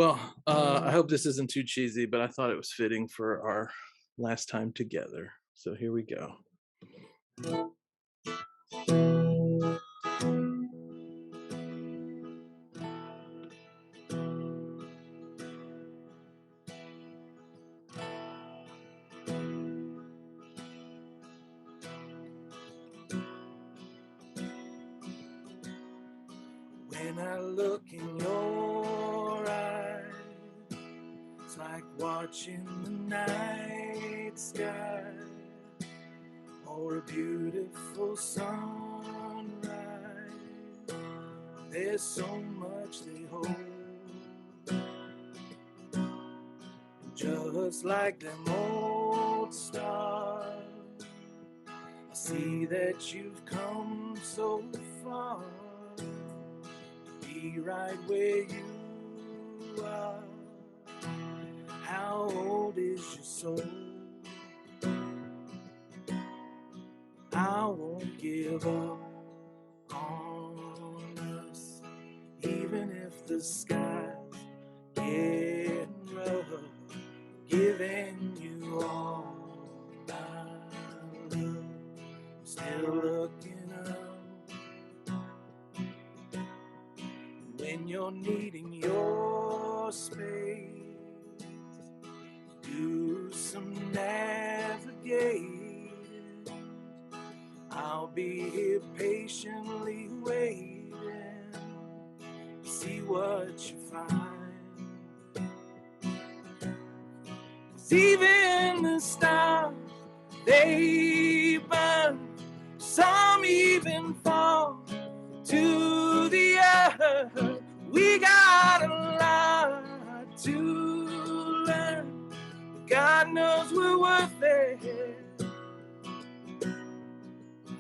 Well, I hope this isn't too cheesy, but I thought it was fitting for our last time together. So here we go. When I look in your eyes, it's like watching the night sky or a beautiful sunrise. There's so much they hold, just like them old stars. I see that you've come so far to be right where you are. How old is your soul? I won't give up on us, even if the skies get rough. Giving you all my love, still looking up. When you're needing your space, do some navigating. I'll be here patiently waiting, see what you find. 'Cause even the stars, they burn, some even fall to the earth. We got a lot to learn, God knows we're worth it.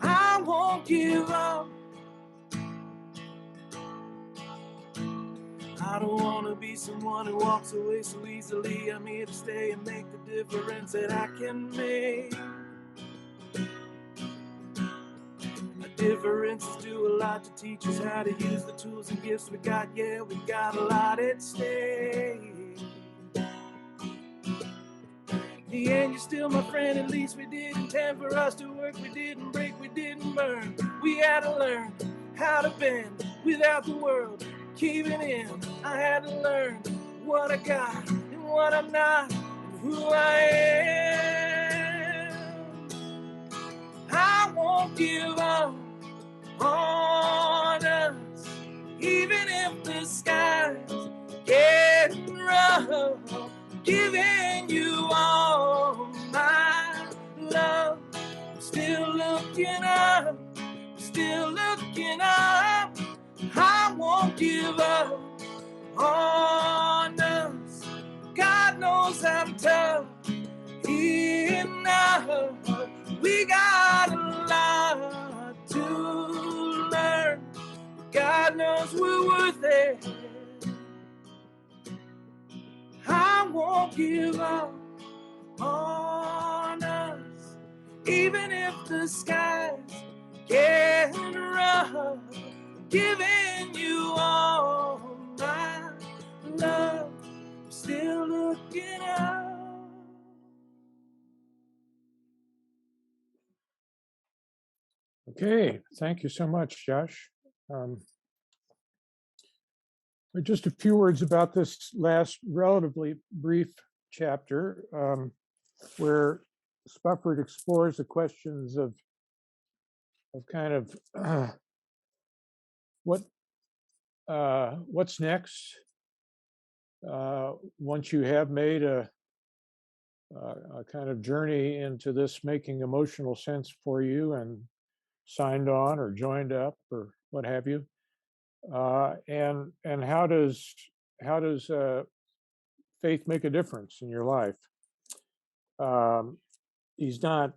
I won't give up. I don't want to be someone who walks away so easily. I'm here to stay and make the difference that I can make. The differences do a lot to teach us how to use the tools and gifts we got. Yeah, we got a lot at stake. In the end, you're still my friend. At least we did intend for us to work. We didn't break, we didn't burn. We had to learn how to bend without the world caving in. I had to learn what I got and what I'm not and who I am. I won't give up on us, even if the skies get rough. Giving you all my love, I'm still looking up, still looking up. I won't give up on us. God knows I'm tough enough. We got a lot to learn. God knows we're worth it. I won't give up on us, even if the skies get rough. Giving you all my love, I'm still looking up. Okay, thank you so much, Josh. Just a few words about this last relatively brief chapter, where Spufford explores the questions of kind of what's next once you have made a kind of journey into this making emotional sense for you and signed on or joined up or what have you. And how does faith make a difference in your life? Um, he's not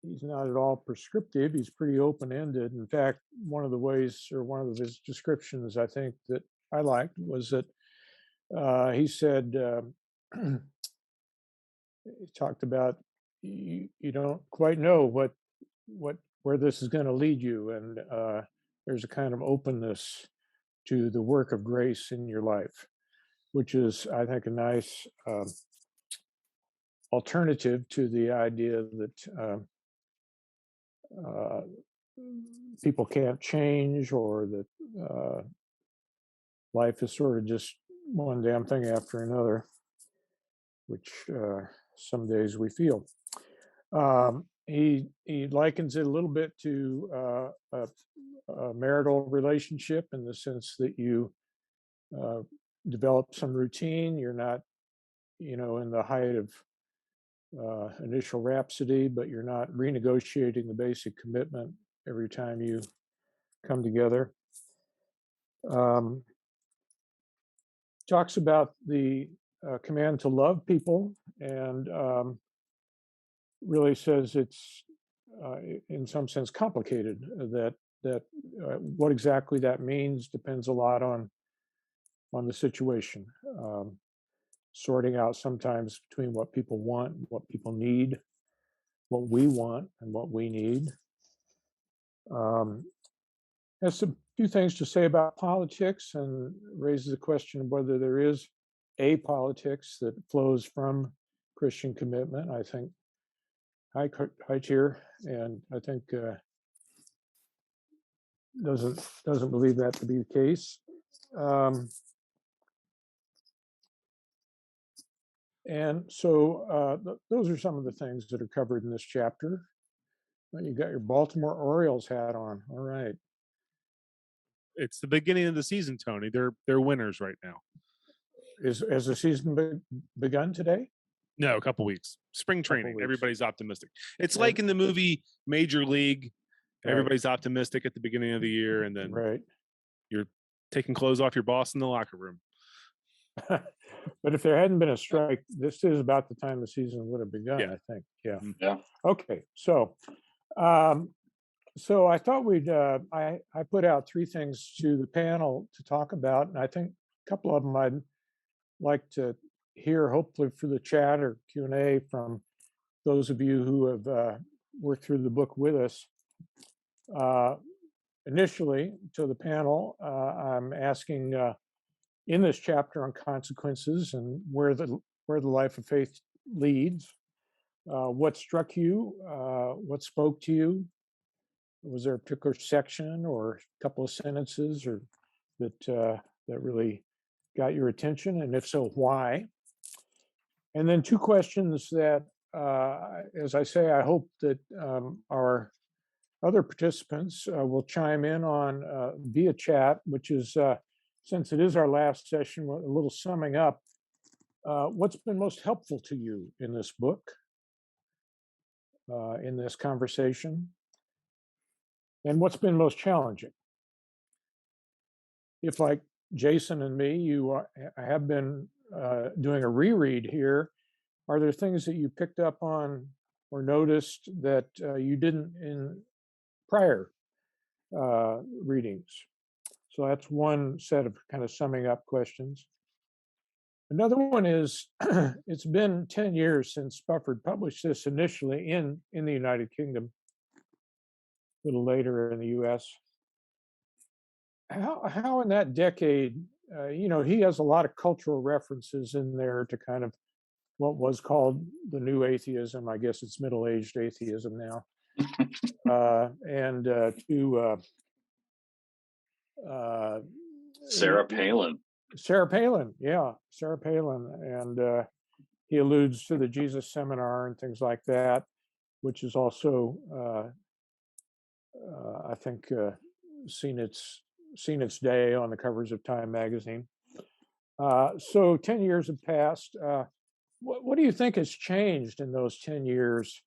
at all prescriptive. He's pretty open-ended. In fact, one of the ways, or one of his descriptions, I think that I liked was that he said he talked about you don't quite know what where this is going to lead you, and there's a kind of openness to the work of grace in your life, which is, I think, a nice alternative to the idea that people can't change, or that life is sort of just one damn thing after another, which some days we feel. He likens it a little bit to a marital relationship, in the sense that you develop some routine. You're not, in the height of initial rhapsody, but you're not renegotiating the basic commitment every time you come together. Talks about the command to love people, and really says it's in some sense complicated. That what exactly that means depends a lot on the situation. Sorting out sometimes between what people want, what people need, what we want, and what we need. Has a few things to say about politics, and raises the question of whether there is a politics that flows from Christian commitment. I think high tier, and I think doesn't believe that to be the case. And so those are some of the things that are covered in this chapter. You got your Baltimore Orioles hat on. All right. It's the beginning of the season, Tony. They're winners right now. Has the season begun today? No, a couple weeks. Spring training. Weeks. Everybody's optimistic. It's like in the movie Major League. Right. Everybody's optimistic at the beginning of the year, and then you're taking clothes off your boss in the locker room. But if there hadn't been a strike, this is about the time the season would have begun, I think. Yeah. Okay, so so I thought we'd I put out 3 things to the panel to talk about, and I think a couple of them I'd like to hear, hopefully for the chat or Q&A, from those of you who have worked through the book with us. Initially, to the panel, I'm asking, in this chapter on consequences and where the life of faith leads, what struck you? What spoke to you? Was there a particular section or a couple of sentences or that really got your attention? And if so, why? And then 2 questions that, as I say, I hope that our other participants will chime in on via chat, which is, since it is our last session, a little summing up. What's been most helpful to you in this book, in this conversation? And what's been most challenging? If, like Jason and me, you have been doing a reread here, are there things that you picked up on or noticed that you didn't in prior readings? So that's one set of kind of summing up questions. Another one is, it's been 10 years since Spufford published this initially in the United Kingdom, a little later in the US. How in that decade, he has a lot of cultural references in there to kind of what was called the new atheism. I guess it's middle-aged atheism now. And to Sarah Palin. Sarah Palin, yeah, Sarah Palin. And he alludes to the Jesus Seminar and things like that, which is also, I think, seen its day on the covers of Time magazine. So 10 years have passed. What do you think has changed in those 10 years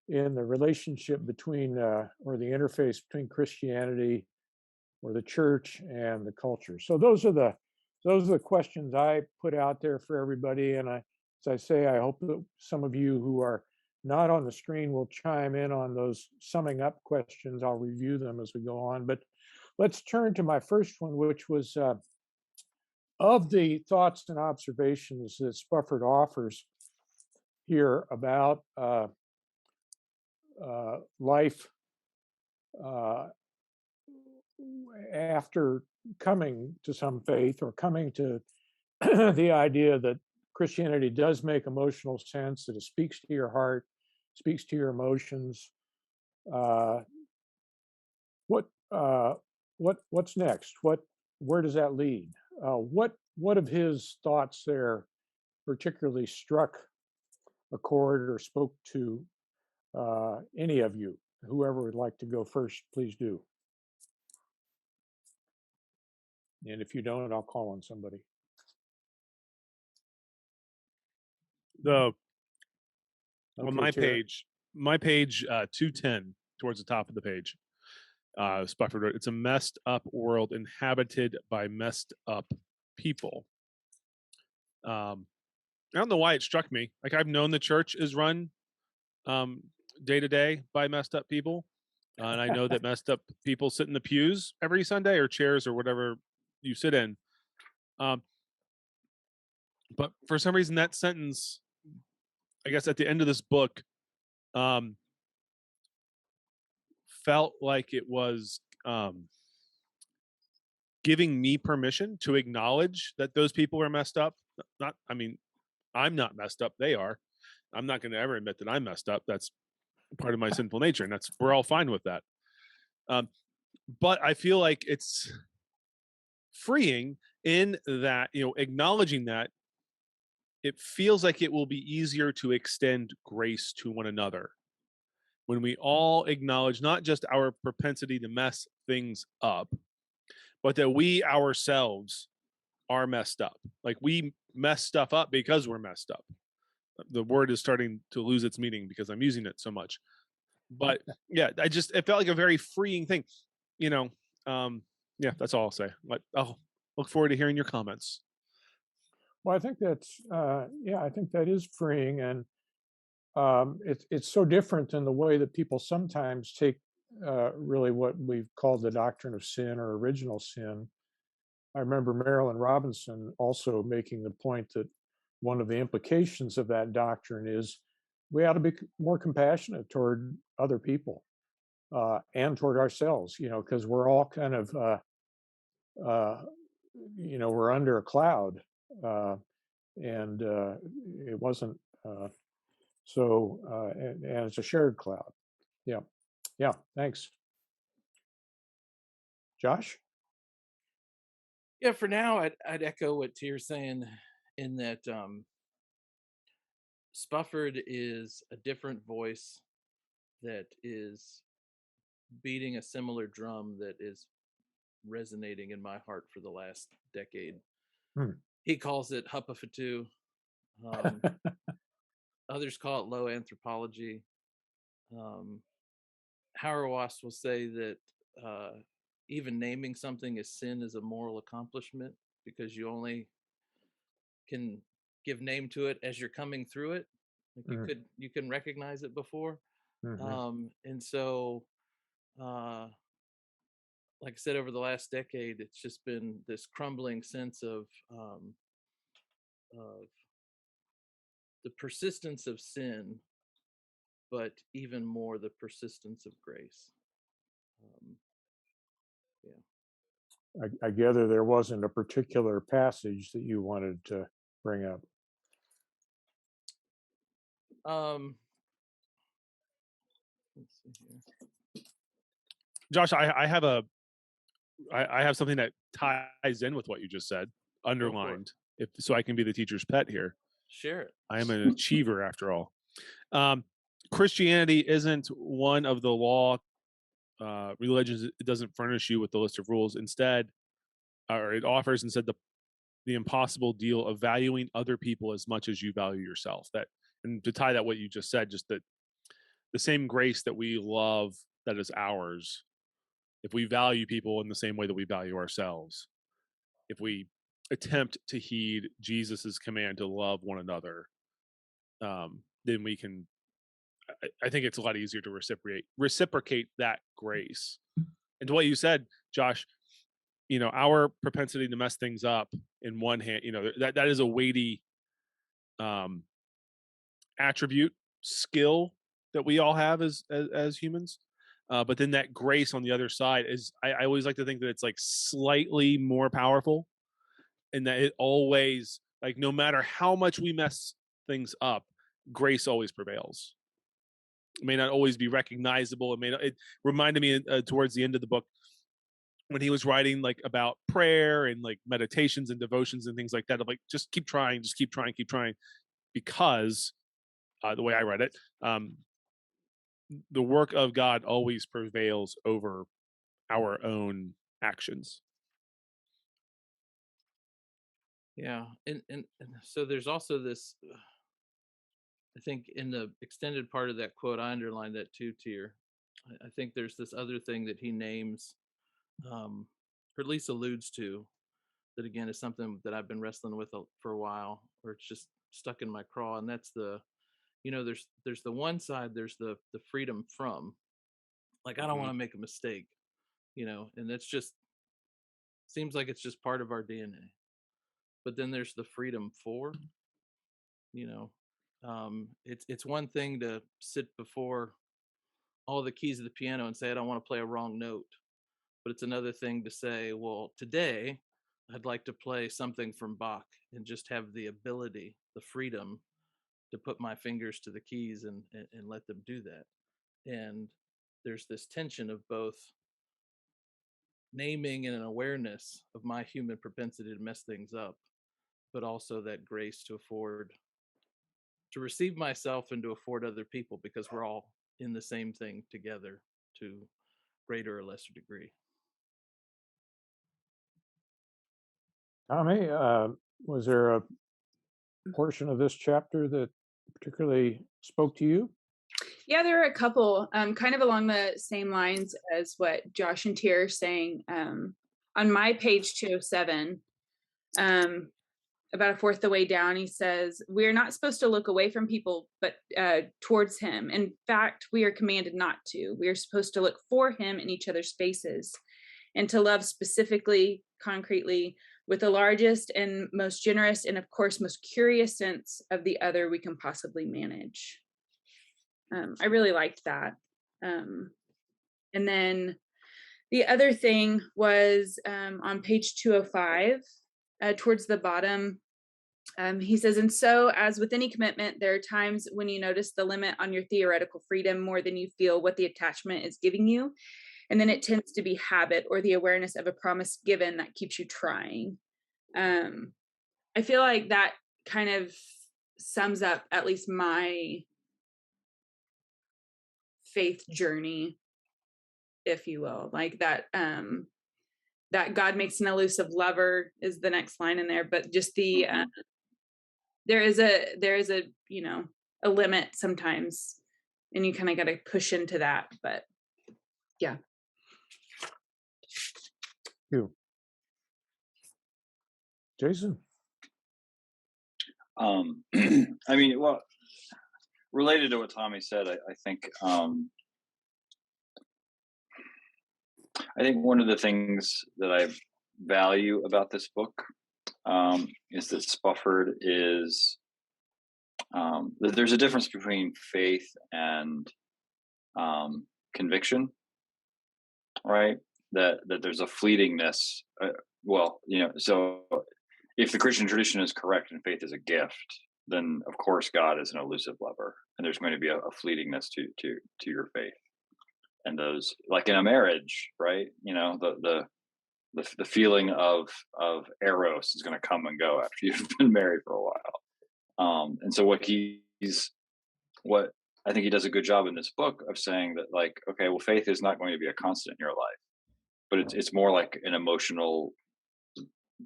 in the relationship between, or the interface between Christianity or the church and the culture? So those are the questions I put out there for everybody. And as I say, I hope that some of you who are not on the screen will chime in on those summing up questions. I'll review them as we go on. But let's turn to my first one, which was of the thoughts and observations that Spufford offers here about life after coming to some faith or coming to the idea that Christianity does make emotional sense, that it speaks to your heart, speaks to your emotions. Uh, what's next? Where does that lead? What of his thoughts there particularly struck a chord or spoke to any of you? Whoever would like to go first, please do. And if you don't, I'll call on somebody. On Okay, my Tara. page 210, towards the top of the page, Spufford wrote, "It's a messed up world inhabited by messed up people." I don't know why it struck me. Like, I've known the church is run day to day by messed up people, and I know that messed up people sit in the pews every Sunday, or chairs, or whatever you sit in. But for some reason, that sentence, I guess, at the end of this book, felt like it was giving me permission to acknowledge that those people are messed up. I mean, I'm not messed up; they are. I'm not going to ever admit that I'm messed up. That's part of my sinful nature, and we're all fine with that. But I feel like it's freeing in that, acknowledging that, it feels like it will be easier to extend grace to one another when we all acknowledge not just our propensity to mess things up, but that we ourselves are messed up. Like, we mess stuff up because we're messed up. The word is starting to lose its meaning because I'm using it so much. But yeah, it felt like a very freeing thing, yeah, that's all I'll say. I'll look forward to hearing your comments. Well, I think that's I think that is freeing, and it's so different than the way that people sometimes take really what we've called the doctrine of sin or original sin. I remember Marilyn Robinson also making the point that one of the implications of that doctrine is we ought to be more compassionate toward other people and toward ourselves, because we're all kind of, we're under a cloud, and it wasn't and it's a shared cloud. Yeah, thanks. Josh? Yeah, for now, I'd echo what Tier's saying, in that Spufford is a different voice that is beating a similar drum that is resonating in my heart for the last decade. He calls it Huppafatu. Others call it low anthropology. Hauerwas will say that even naming something as sin is a moral accomplishment, because you only can give name to it as you're coming through it. Like, you can recognize it before. And so like I said, over the last decade, it's just been this crumbling sense of the persistence of sin, but even more the persistence of grace. I gather there wasn't a particular passage that you wanted to bring up. Let's see here. Josh, I have something that ties in with what you just said, underlined, so I can be the teacher's pet here. Share it. I am an achiever after all. Christianity isn't one of the law religions. It doesn't furnish you with the list of rules. Instead, or it offers instead the impossible deal of valuing other people as much as you value yourself. And to tie that what you just said, just that the same grace that we love that is ours, if we value people in the same way that we value ourselves, if we attempt to heed Jesus's command to love one another, then we can. I think it's a lot easier to reciprocate that grace. And to what you said, Josh, our propensity to mess things up in one hand, that is a weighty attribute, skill that we all have as humans. But then that grace on the other side is, I always like to think that it's like slightly more powerful, and that it always, like, no matter how much we mess things up, grace always prevails. It may not always be recognizable. It reminded me towards the end of the book, when he was writing like about prayer and like meditations and devotions and things like that, of like, just keep trying, keep trying, because the way I read it, the work of God always prevails over our own actions. Yeah, and so there's also this. I think in the extended part of that quote, I underlined that too, Tier. I think there's this other thing that he names, or at least alludes to, that again is something that I've been wrestling with for a while, or it's just stuck in my craw, and that's the, there's the one side, there's the freedom from, like, I don't want to make a mistake, and that's just seems like it's just part of our DNA. But then there's the freedom for, it's one thing to sit before all the keys of the piano and say, I don't want to play a wrong note. But it's another thing to say, well, today I'd like to play something from Bach, and just have the ability, the freedom to put my fingers to the keys and let them do that. And there's this tension of both naming and an awareness of my human propensity to mess things up, but also that grace to receive myself and to afford other people, because we're all in the same thing together to greater or lesser degree. Tommy, was there a portion of this chapter that particularly spoke to you? Yeah, there are a couple, kind of along the same lines as what Josh and Tier are saying. On my page 207, about a fourth the way down, he says, we're not supposed to look away from people, but towards him. In fact, we are commanded not to. We are supposed to look for him in each other's faces, and to love specifically, concretely, with the largest and most generous and, of course, most curious sense of the other we can possibly manage. I really liked that. And then the other thing was on page 205, towards the bottom, he says, and so as with any commitment, there are times when you notice the limit on your theoretical freedom more than you feel what the attachment is giving you. And then it tends to be habit or the awareness of a promise given that keeps you trying. I feel like that kind of sums up at least my faith journey, if you will, like that, that God makes an elusive lover is the next line in there, but just the, there is a, a limit sometimes, and you kind of got to push into that, but yeah. You, Jason? I mean, well, related to what Tommy said, I think one of the things that I value about this book is that Spufford is there's a difference between faith and conviction, right? That there's a fleetingness. So if the Christian tradition is correct and faith is a gift, then of course God is an elusive lover, and there's going to be a fleetingness to your faith. And those, like in a marriage, right? The feeling of eros is going to come and go after you've been married for a while. And so what I think he does a good job in this book of saying that, like, okay, well, faith is not going to be a constant in your life, but it's more like an emotional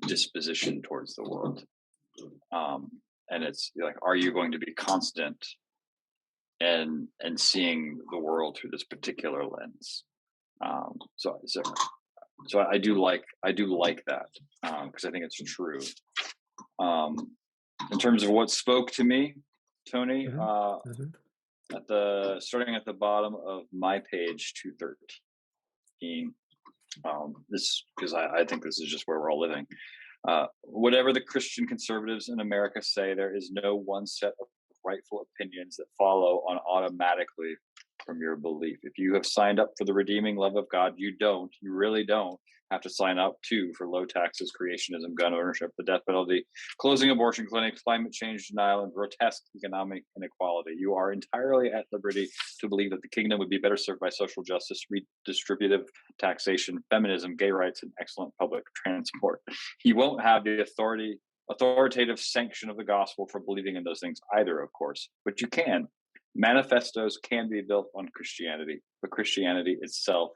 disposition towards the world. And it's like, are you going to be constant and seeing the world through this particular lens? So I do like that, because I think it's true. In terms of what spoke to me, Tony, starting at the bottom of my page 213, this, because I think this is just where we're all living. Whatever the Christian conservatives in America say, there is no one set of rightful opinions that follow on automatically from your belief. If you have signed up for the redeeming love of God, you really don't have to sign up too for low taxes, creationism, gun ownership, the death penalty, closing abortion clinics, climate change denial, and grotesque economic inequality. You are entirely at liberty to believe that the kingdom would be better served by social justice, redistributive taxation, feminism, gay rights, and excellent public transport. You won't have the authoritative sanction of the gospel for believing in those things either, of course, but you can. Manifestos can be built on Christianity, but Christianity itself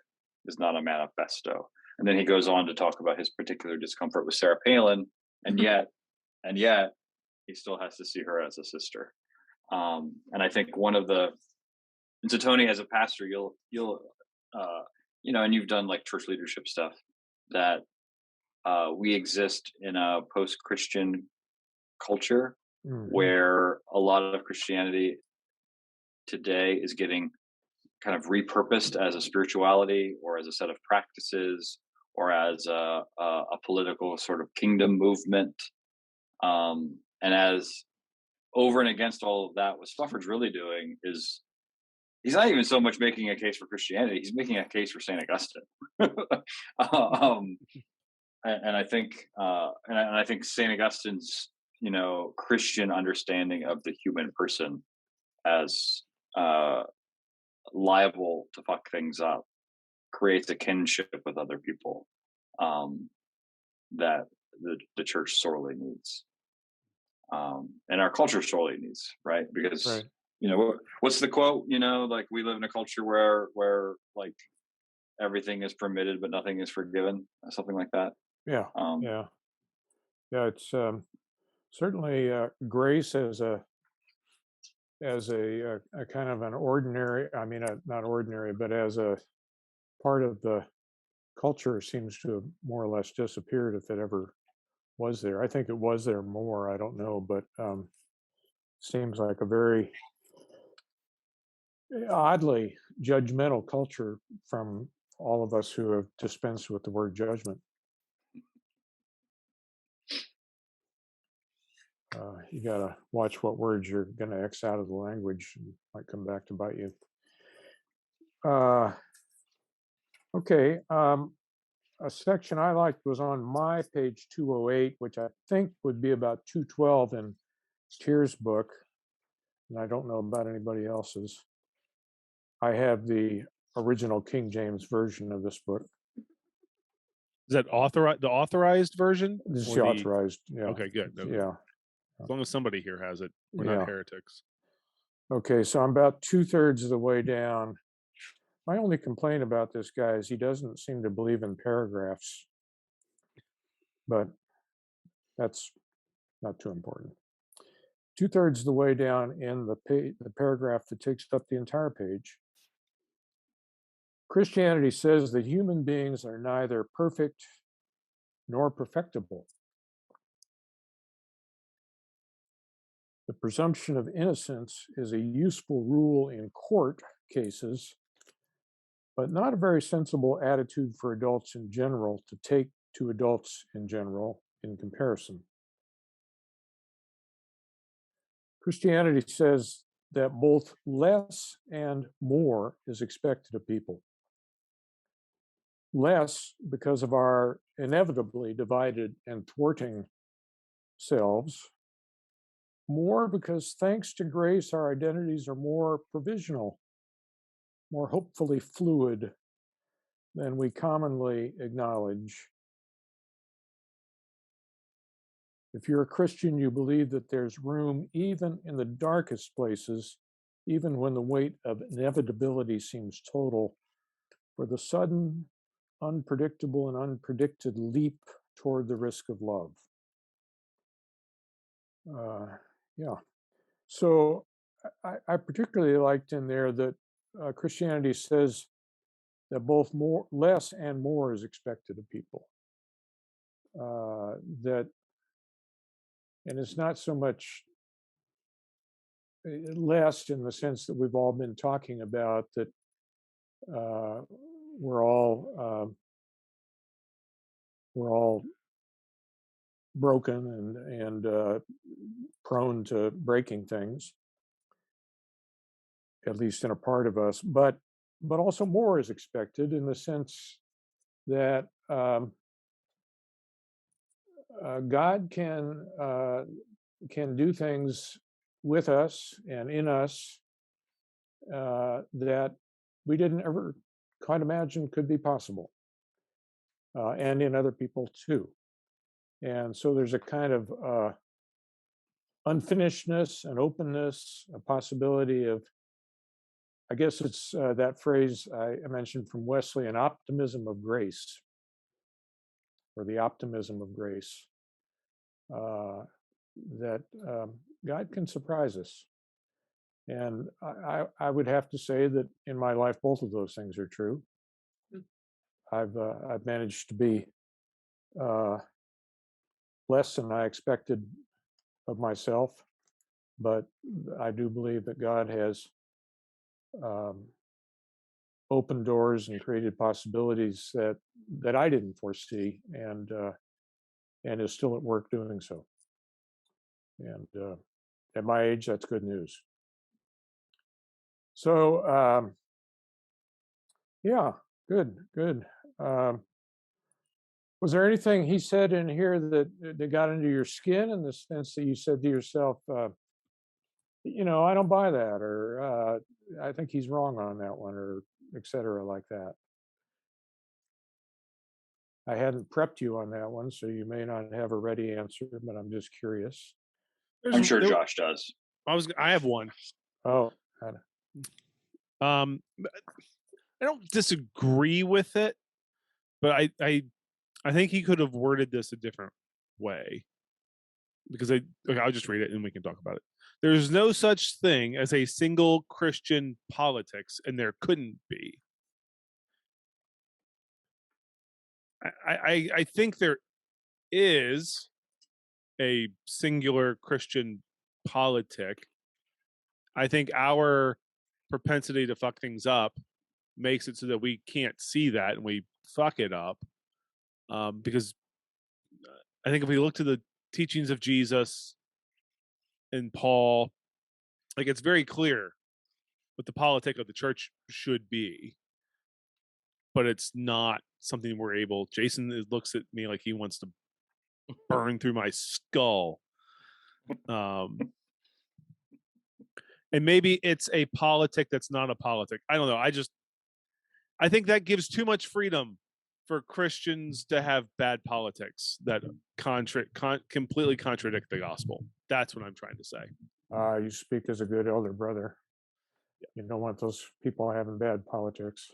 is not a manifesto. And then he goes on to talk about his particular discomfort with Sarah Palin, and yet he still has to see her as a sister. And I think one of the, and so Tony, as a pastor, you'll and you've done like church leadership stuff, that we exist in a post-Christian culture where a lot of Christianity today is getting kind of repurposed as a spirituality or as a set of practices or as a political sort of kingdom movement. And as over and against all of that, what Spufford's really doing is he's not even so much making a case for Christianity, he's making a case for St. Augustine. And I think St. Augustine's, Christian understanding of the human person as liable to fuck things up creates a kinship with other people that the church sorely needs, and our culture sorely needs, right? Because right. What's the quote? Like, we live in a culture where like everything is permitted but nothing is forgiven, something like that. Yeah. It's certainly grace as a kind of an ordinary, not ordinary, but as a part of the culture seems to have more or less disappeared, if it ever was there. I think it was there more, I don't know, but seems like a very oddly judgmental culture from all of us who have dispensed with the word judgment. You got to watch what words you're going to X out of the language, and might come back to bite you. Okay. A section I liked was on my page 208, which I think would be about 212 in Tier's book. And I don't know about anybody else's. I have the original King James version of this book. Is that the authorized version? This is the authorized, yeah. Okay, good. Yeah. As long as somebody here has it, we're not heretics. Okay, so I'm about 2/3 of the way down. My only complaint about this guy is he doesn't seem to believe in paragraphs, but that's not too important. 2/3 of the way down in the paragraph that takes up the entire page. Christianity says that human beings are neither perfect nor perfectible. The presumption of innocence is a useful rule in court cases, but not a very sensible attitude for adults in general to take to adults in general in comparison. Christianity says that both less and more is expected of people. Less because of our inevitably divided and thwarting selves. More because, thanks to grace, our identities are more provisional, more hopefully fluid than we commonly acknowledge. If you're a Christian, you believe that there's room even in the darkest places, even when the weight of inevitability seems total, for the sudden, unpredictable, and unpredicted leap toward the risk of love. So I particularly liked in there that Christianity says that both less and more is expected of people. And it's not so much less in the sense that we've all been talking about, that we're all broken and prone to breaking things. at least in a part of us, but also more is expected in the sense that God can do things with us and in us that we didn't ever quite imagine could be possible, and in other people too. And so there's a kind of unfinishedness, an openness, a possibility of, I guess it's that phrase I mentioned from Wesley, an optimism of grace, or the optimism of grace, that God can surprise us. And I would have to say that in my life, both of those things are true. I've managed to be less than I expected of myself, but I do believe that God has opened doors and created possibilities that I didn't foresee, and is still at work doing so. And at my age, that's good news. So yeah, good. Was there anything he said in here that got into your skin, in the sense that you said to yourself, I don't buy that, or I think he's wrong on that one, or et cetera, like that? I hadn't prepped you on that one, so you may not have a ready answer, but I'm just curious. I'm sure Josh does. I have one. Oh, I don't disagree with it, but I think he could have worded this a different way, because I'll just read it and we can talk about it. There's no such thing as a single Christian politics, and there couldn't be. I think there is a singular Christian politic. I think our propensity to fuck things up makes it so that we can't see that and we fuck it up. Because I think if we look to the teachings of Jesus and Paul, like, it's very clear what the politic of the church should be, but it's not something we're able. Jason looks at me like he wants to burn through my skull. And maybe it's a politic that's not a politic. I don't know. I think that gives too much freedom for Christians to have bad politics that completely contradict the gospel. That's what I'm trying to say. You speak as a good elder brother. You don't want those people having bad politics.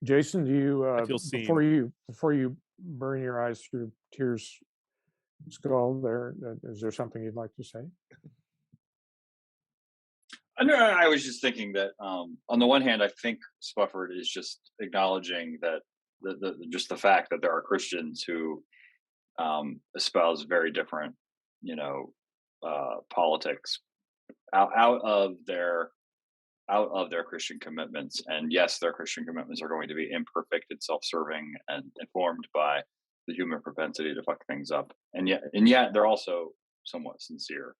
Jason, do you I feel seen. before you burn your eyes through Tears' skull, is there something you'd like to say? I was just thinking that on the one hand, I think Spufford is just acknowledging that just the fact that there are Christians who espouse very different, politics out of their Christian commitments. And yes, their Christian commitments are going to be imperfect and self-serving and informed by the human propensity to fuck things up. And yet they're also somewhat sincere.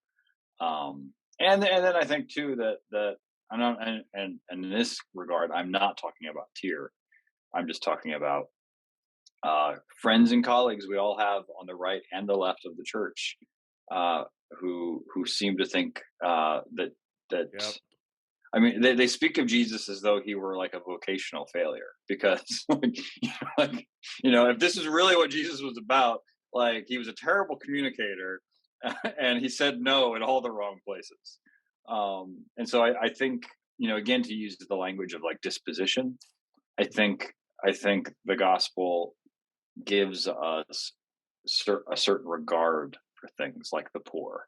And then I think too that I'm not, and in this regard, I'm not talking about tier. I'm just talking about friends and colleagues we all have on the right and the left of the church, who seem to think that. Yep. I mean, they speak of Jesus as though he were like a vocational failure, because if this is really what Jesus was about, like, he was a terrible communicator and he said no in all the wrong places. And so I think, again, to use the language of like disposition, I think the gospel gives us a certain regard for things like the poor.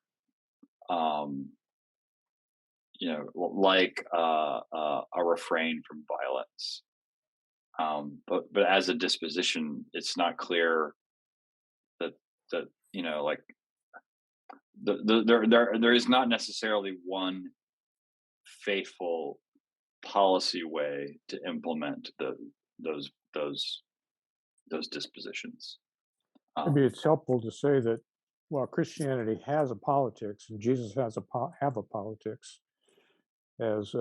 Like a refrain from violence. But as a disposition, it's not clear that like there is not necessarily one faithful policy way to implement those dispositions. Maybe it's helpful to say that well, Christianity has a politics, and Jesus has have a politics, as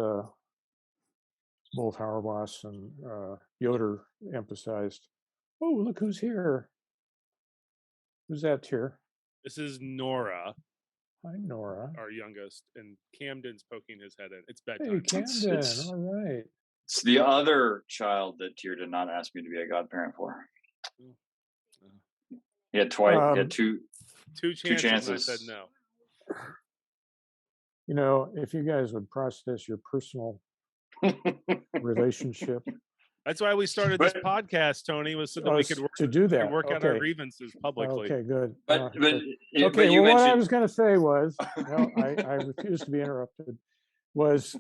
both Hauerwas and Yoder emphasized. Oh, look who's here! Who's that here? This is Nora, Hi, Nora. our youngest, and Camden's poking his head in. It's Hey, bedtime. Camden. It's- All right. It's the other child that Tyr did not ask me to be a godparent for. He had twice. He had two. Two chances. And I chances. said no. You know, if you guys would process your personal relationship That's why we started this But- podcast, Tony, was so that we could work, to do that. work out our Okay. grievances publicly. Okay, good. But, Uh, but, but- but okay, you well, what I mentioned was going to say was, no, I refuse to be interrupted, was,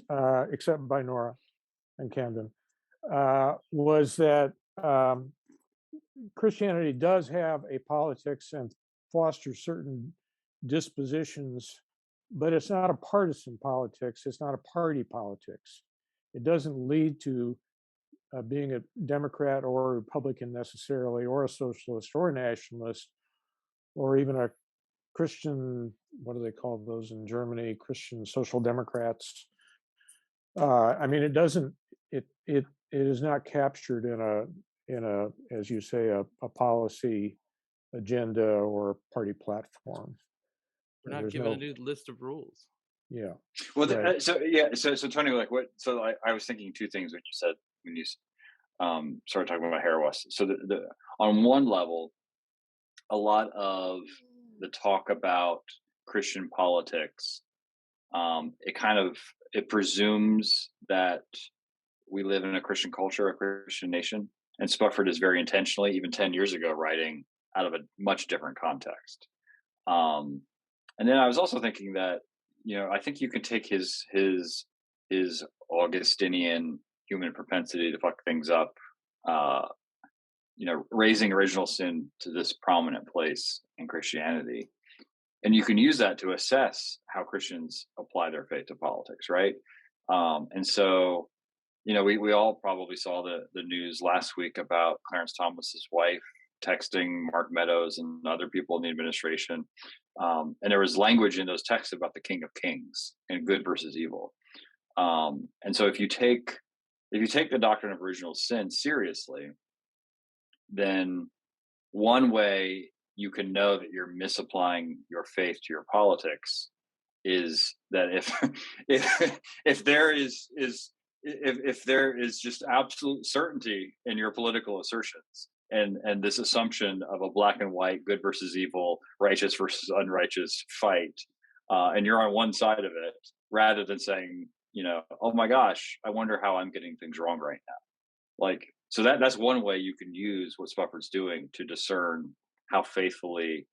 except by Nora and Camden, was that Christianity does have a politics and fosters certain dispositions, but it's not a partisan politics. It's not a party politics. It doesn't lead to being a Democrat or a Republican necessarily, or a socialist or a nationalist, or even a Christian, what do they call those in Germany? Christian Social Democrats. I mean, it doesn't. It is not captured in a as you say a policy agenda or party platform. We're not There's given no- a new list of rules. Yeah. well. Right. So Tony, like what? So I was thinking two things when you started talking about Hauerwas. So on one level, a lot of the talk about Christian politics, it presumes that we live in a Christian culture, a Christian nation. And Spufford is very intentionally, even 10 years ago, writing out of a much different context. And then I was also thinking that, I think you can take his Augustinian human propensity to fuck things up, raising original sin to this prominent place in Christianity. And you can use that to assess how Christians apply their faith to politics, right? And so, we all probably saw the news last week about Clarence Thomas's wife texting Mark Meadows and other people in the administration. And there was language in those texts about the King of Kings and good versus evil. And so if you take the doctrine of original sin seriously, then one way you can know that you're misapplying your faith to your politics is that if there is just absolute certainty in your political assertions and this assumption of a black and white, good versus evil, righteous versus unrighteous fight, and you're on one side of it, rather than saying, oh my gosh, I wonder how I'm getting things wrong right now. So that's one way you can use what Spufford's doing to discern how faithfully,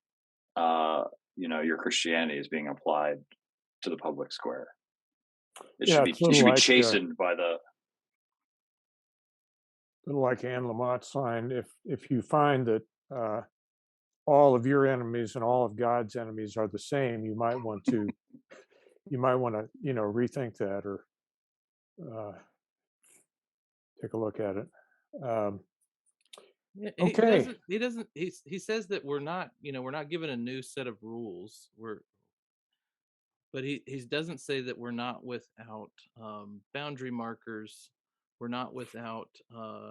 your Christianity is being applied to the public square. It should be chastened by the. Little like Anne Lamott's line, if you find that all of your enemies and all of God's enemies are the same, you might want to rethink that or take a look at it. Okay. He says that we're not given a new set of rules. But he doesn't say that we're not without boundary markers. We're not without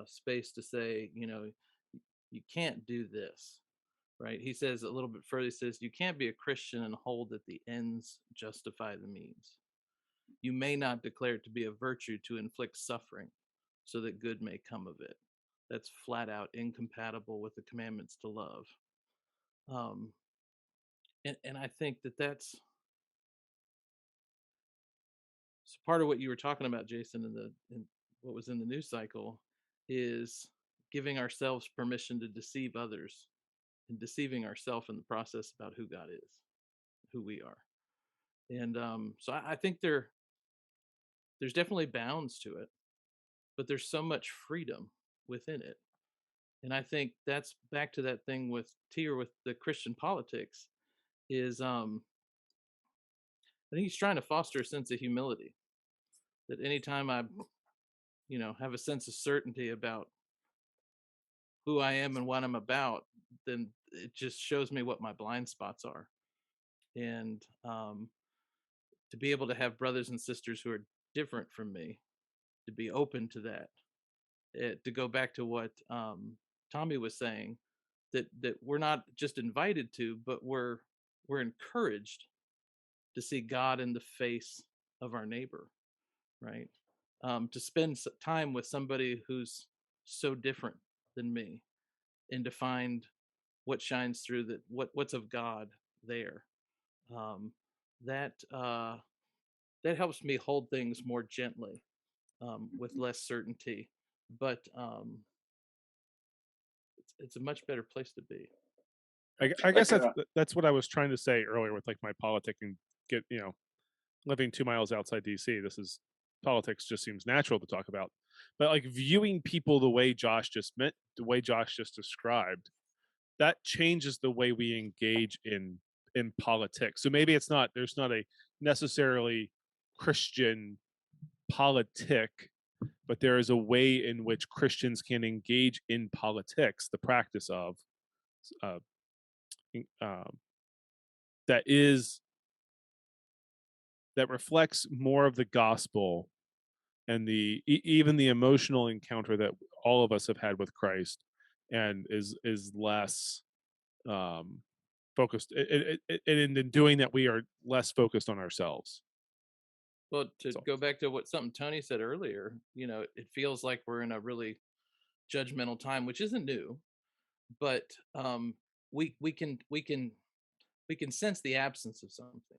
space to say, you can't do this, right? He says a little bit further, he says, you can't be a Christian and hold that the ends justify the means. You may not declare it to be a virtue to inflict suffering so that good may come of it. That's flat out incompatible with the commandments to love. And I think that's so part of what you were talking about, Jason, in what was in the news cycle is giving ourselves permission to deceive others and deceiving ourselves in the process about who God is, who we are. And so I think there's definitely bounds to it, but there's so much freedom within it. And I think that's back to that thing with Tyr with the Christian politics is I think he's trying to foster a sense of humility. That anytime I, have a sense of certainty about who I am and what I'm about, then it just shows me what my blind spots are. and to be able to have brothers and sisters who are different from me, to be open to that. To go back to what Tommy was saying, that we're not just invited to, but we're encouraged to see God in the face of our neighbor, right? To spend time with somebody who's so different than me, and to find what shines through, that what's of God there. Um, that that helps me hold things more gently, with less certainty, but it's a much better place to be. I guess Like, that's what I was trying to say earlier with like my politicking. Get living 2 miles outside DC. This is politics. Just seems natural to talk about, but like viewing people the way Josh just described, that changes the way we engage in politics. So maybe there's not a necessarily Christian politic, but there is a way in which Christians can engage in politics, the practice of uh, that reflects more of the gospel and even the emotional encounter that all of us have had with Christ, and is less focused. And in doing that, we are less focused on ourselves. Well, to So, go back to something Tony said earlier, it feels like we're in a really judgmental time, which isn't new, but we can sense the absence of something,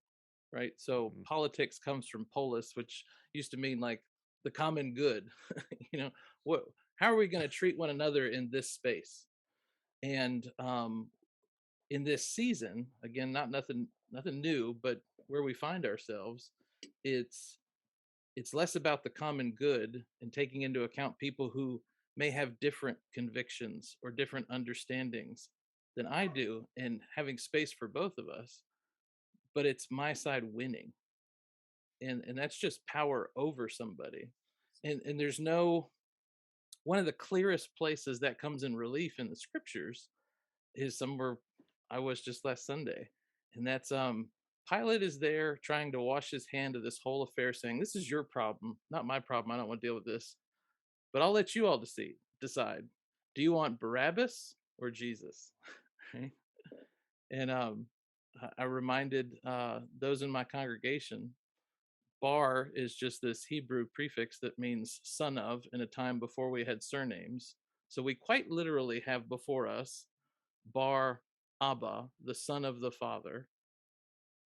right? So politics comes from polis, which used to mean like the common good. What? How are we going to treat one another in this space? And in this season, again, not nothing new, but where we find ourselves, it's less about the common good and taking into account people who may have different convictions or different understandings than I do, and having space for both of us, but it's my side winning. And that's just power over somebody. And there's no one of the clearest places that comes in relief in the scriptures is somewhere I was just last Sunday. And that's Pilate is there trying to wash his hand of this whole affair, saying, "This is your problem, not my problem. I don't want to deal with this. But I'll let you all decide. Do you want Barabbas or Jesus?" Right? And I reminded those in my congregation, Bar is just this Hebrew prefix that means son of, in a time before we had surnames. So we quite literally have before us Bar Abba, the son of the Father.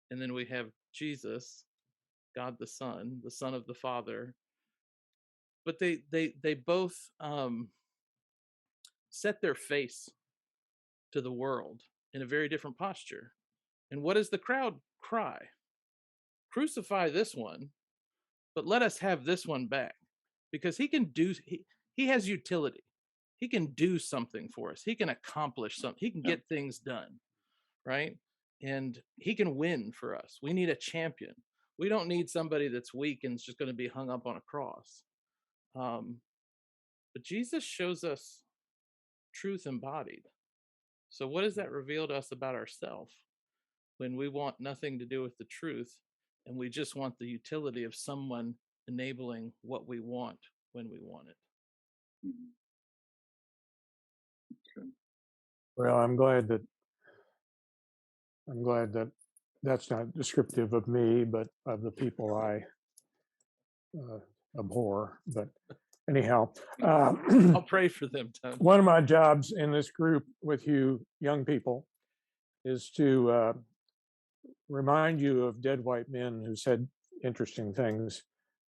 And then we have Jesus, God the Son of the Father. But they both set their face to the world in a very different posture. And what does the crowd cry? Crucify this one, but let us have this one back, because he has utility. He can do something for us. He can accomplish something. He can get things done, right? And he can win for us. We need a champion. We don't need somebody that's weak and is just going to be hung up on a cross. But Jesus shows us truth embodied. So what does that reveal to us about ourselves when we want nothing to do with the truth, and we just want the utility of someone enabling what we want when we want it? Well, I'm glad that that's not descriptive of me, but of the people I abhor. But anyhow, I'll pray for them, Tony. one of my jobs in this group with you young people is to remind you of dead white men who said interesting things.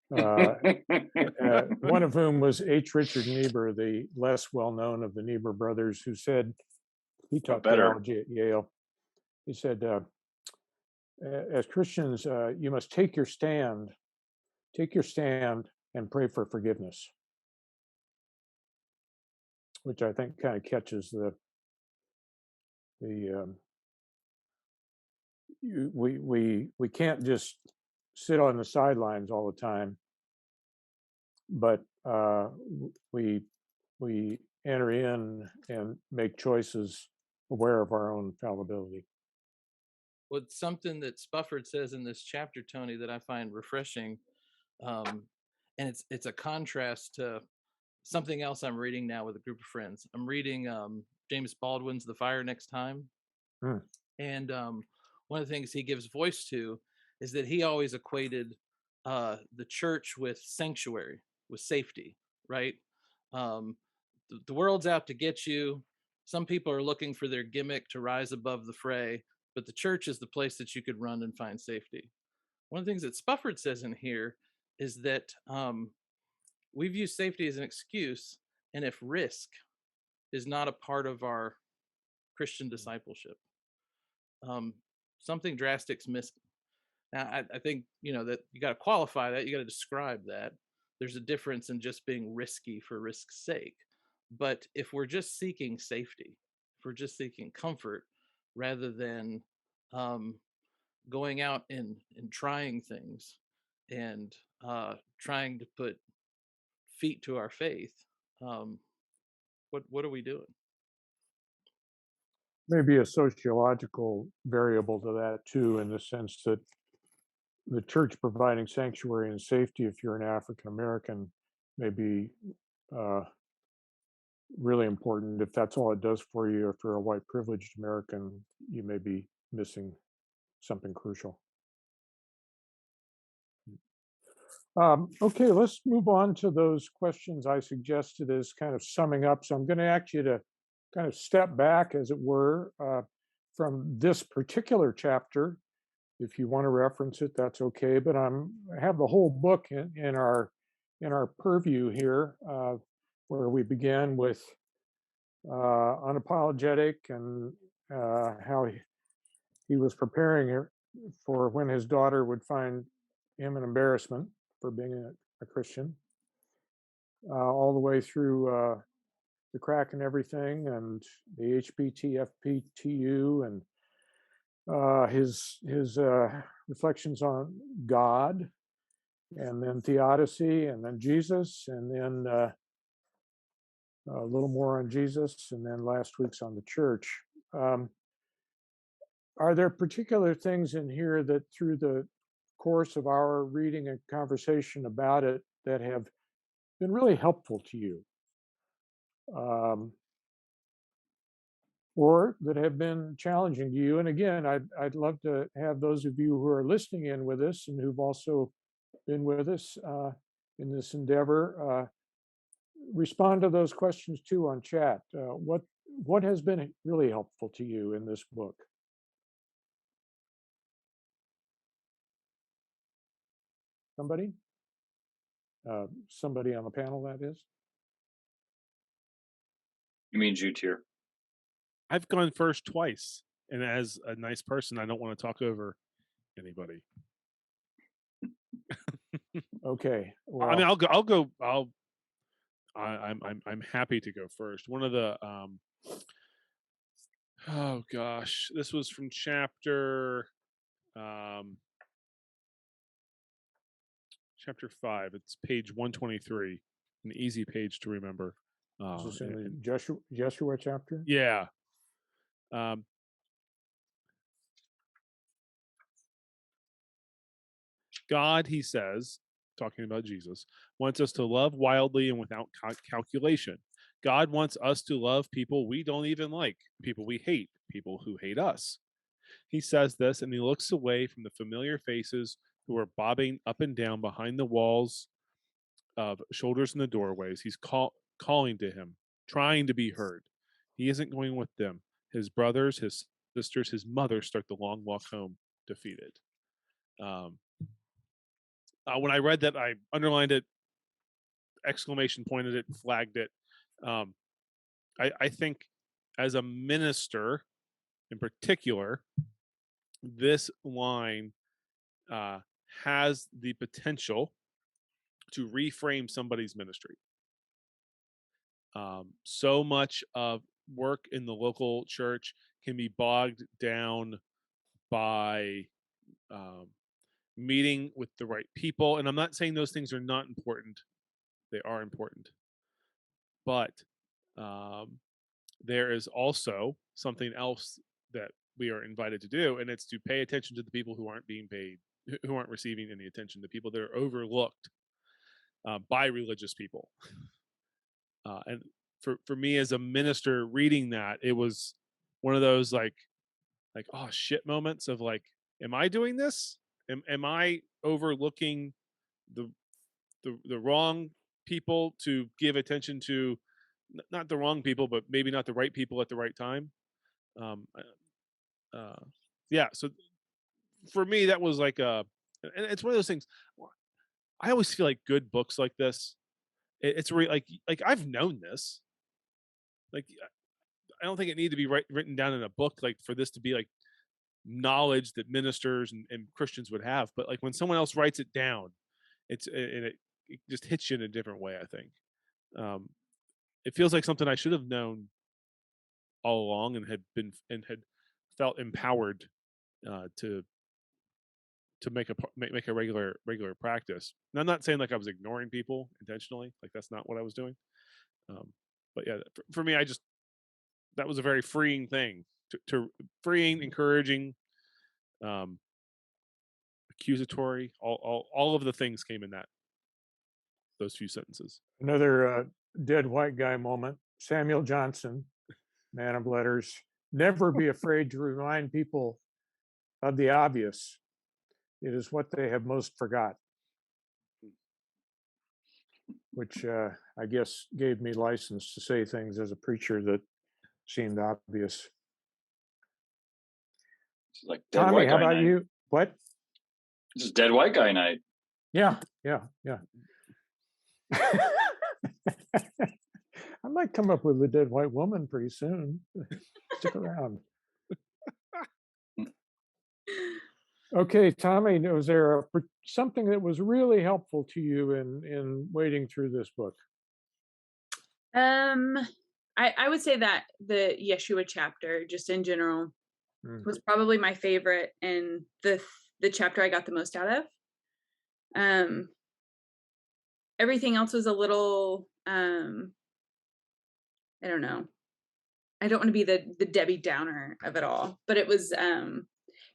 One of whom was H. Richard Niebuhr, the less well-known of the Niebuhr brothers, who said, he taught theology at Yale. He said, as Christians, you must take your stand and pray for forgiveness, which I think kind of catches we can't just sit on the sidelines all the time, but we enter in and make choices aware of our own fallibility. What's something that Spufford says in this chapter, Tony, that I find refreshing, and it's a contrast to something else I'm reading now with a group of friends. I'm reading James Baldwin's The Fire Next Time. Hmm. And one of the things he gives voice to is that he always equated the church with sanctuary, with safety, right? The world's out to get you. Some people are looking for their gimmick to rise above the fray, but the church is the place that you could run and find safety. One of the things that Spufford says in here is that we've used safety as an excuse, and if risk is not a part of our Christian discipleship, something drastic's missing. Now, I think, that you got to qualify that, you got to describe that. There's a difference in just being risky for risk's sake. But if we're just seeking safety, if we're just seeking comfort, rather than going out and trying things and trying to put feet to our faith, what are we doing? Maybe a sociological variable to that too, in the sense that the church providing sanctuary and safety, if you're an African American, may be really important. If that's all it does for you, if you're a white privileged American, you may be missing something crucial. Okay, let's move on to those questions I suggested as kind of summing up. So I'm going to ask you to kind of step back, as it were, from this particular chapter. If you want to reference it, that's okay. But I have the whole book in our purview here, where we began with Unapologetic and how he was preparing her for when his daughter would find him an embarrassment for being a Christian, all the way through the crack and everything, and the HBTFPTU, and his reflections on God, and then theodicy, and then Jesus, and then a little more on Jesus, and then last week's on the church. Are there particular things in here that, through the course of our reading and conversation about it, that have been really helpful to you, or that have been challenging to you? And again, I'd love to have those of you who are listening in with us and who've also been with us in this endeavor, respond to those questions too on chat. What has been really helpful to you in this book? Somebody? Somebody on the panel, that is. You mean Jute here? I've gone first twice, and as a nice person, I don't want to talk over anybody. Okay. Well, I mean, I'm happy to go first. One of the oh gosh, this was from chapter 5. It's page 123, an easy page to remember. is this in the Joshua chapter? Yeah. God, he says, talking about Jesus, wants us to love wildly and without calculation. God wants us to love people we don't even like, people we hate, people who hate us. He says this, and he looks away from the familiar faces who are bobbing up and down behind the walls of shoulders in the doorways. He's calling to him, trying to be heard. He isn't going with them. His brothers, his sisters, his mother start the long walk home defeated. When I read that, I underlined it, exclamation pointed it, flagged it. I think as a minister in particular, this line has the potential to reframe somebody's ministry. So much of work in the local church can be bogged down by meeting with the right people. And I'm not saying those things are not important. They are important. But there is also something else that we are invited to do, and it's to pay attention to the people who aren't being paid, who aren't receiving any attention, the people that are overlooked by religious people. And for me as a minister reading that, it was one of those like oh shit moments of like, am I doing this? Am I overlooking the wrong people to give attention to, not the wrong people, but maybe not the right people at the right time? Yeah. So for me, that was like and it's one of those things. I always feel like good books like this, it's really like I've known this. Like, I don't think it needed to be written down in a book, like for this to be like knowledge that ministers and Christians would have. But like when someone else writes it down, it just hits you in a different way, I think. It feels like something I should have known all along and had felt empowered to make a regular practice. And I'm not saying like I was ignoring people intentionally, like that's not what I was doing. But yeah, for me, that was a very freeing thing, to freeing, encouraging, accusatory. All of the things came in those few sentences. Another dead white guy moment. Samuel Johnson, man of letters. Never be afraid to remind people of the obvious. It is what they have most forgot. Which I guess gave me license to say things as a preacher that seemed obvious. It's like dead Tommy, white how guy about night. you? What? This is dead white guy night. Yeah. I might come up with a dead white woman pretty soon. Stick around. Okay, Tommy, was there something that was really helpful to you in wading through this book? I would say that the Yeshua chapter, just in general, was probably my favorite and the chapter I got the most out of. Everything else was a little, I don't know. I don't want to be the Debbie Downer of it all, but it was,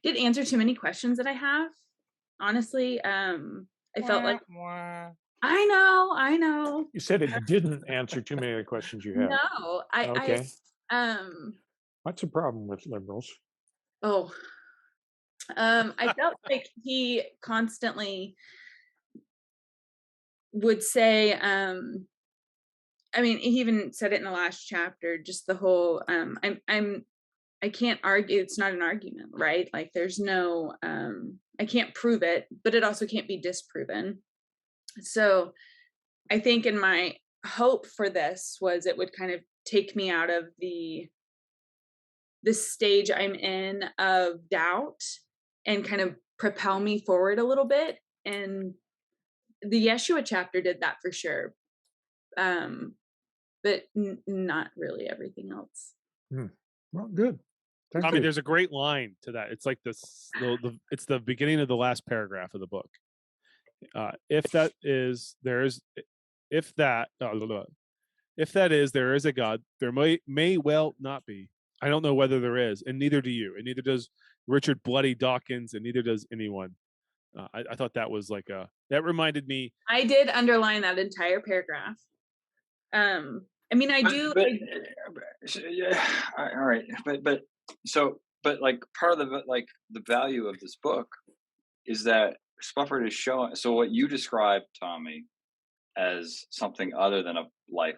did answer too many questions that I have. Honestly, I felt like, I know. You said it didn't answer too many of the questions you have. No, Okay. What's the problem with liberals? I felt like he constantly would say, I mean, he even said it in the last chapter, just the whole, I can't argue. It's not an argument, right? Like there's no, I can't prove it, but it also can't be disproven. So I think in my hope for this was it would kind of take me out of the stage I'm in of doubt and kind of propel me forward a little bit. And the Yeshua chapter did that for sure. But not really everything else. Well, good. I mean, there's a great line to that. It's like this. It's the beginning of the last paragraph of the book. If that is, there is a God, there may well not be. I don't know whether there is, and neither do you, and neither does Richard Bloody Dawkins, and neither does anyone. I thought that was like that reminded me. I did underline that entire paragraph. I mean, I do. Yeah, all right, but like part of the value of this book is that Spufford is showing. So what you described, Tommy, as something other than a life.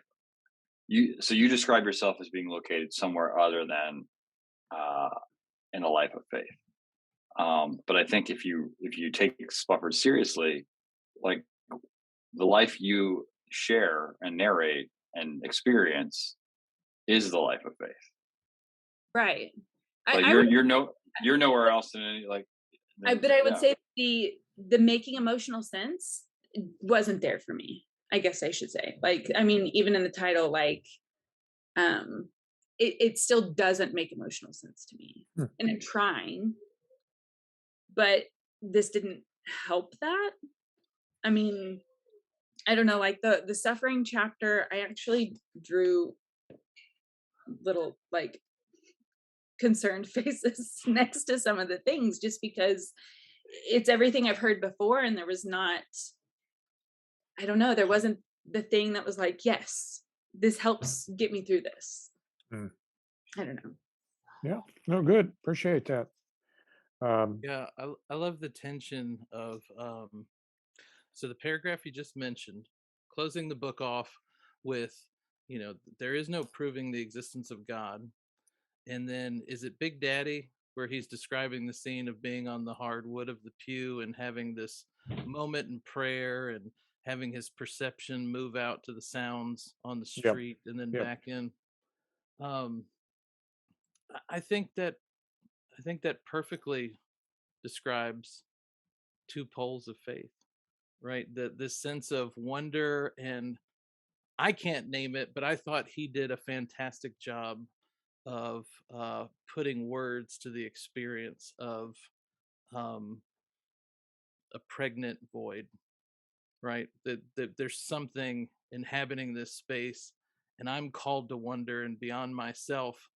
You describe yourself as being located somewhere other than in a life of faith. But I think if you take Spufford seriously, like the life you share and narrate and experience is the life of faith. Right. Like you're nowhere else in any like. But I would say the making emotional sense wasn't there for me. I guess I should say. Like, I mean, even in the title, like, it still doesn't make emotional sense to me. And I'm trying, but this didn't help that. I mean, I don't know, like the suffering chapter, I actually drew little like concerned faces next to some of the things, just because it's everything I've heard before, and there was not, I don't know, there wasn't the thing that was like, yes, this helps get me through this. Mm. I don't know. Yeah, no, good. Appreciate that. Yeah, I love the tension of so the paragraph you just mentioned, closing the book off with, there is no proving the existence of God. And then is it Big Daddy, where he's describing the scene of being on the hardwood of the pew and having this moment in prayer and having his perception move out to the sounds on the Yep. street and then Yep. back in. I think that perfectly describes two poles of faith, right? This sense of wonder, and I can't name it, but I thought he did a fantastic job of putting words to the experience of a pregnant void, right? That there's something inhabiting this space, and I'm called to wonder and beyond myself,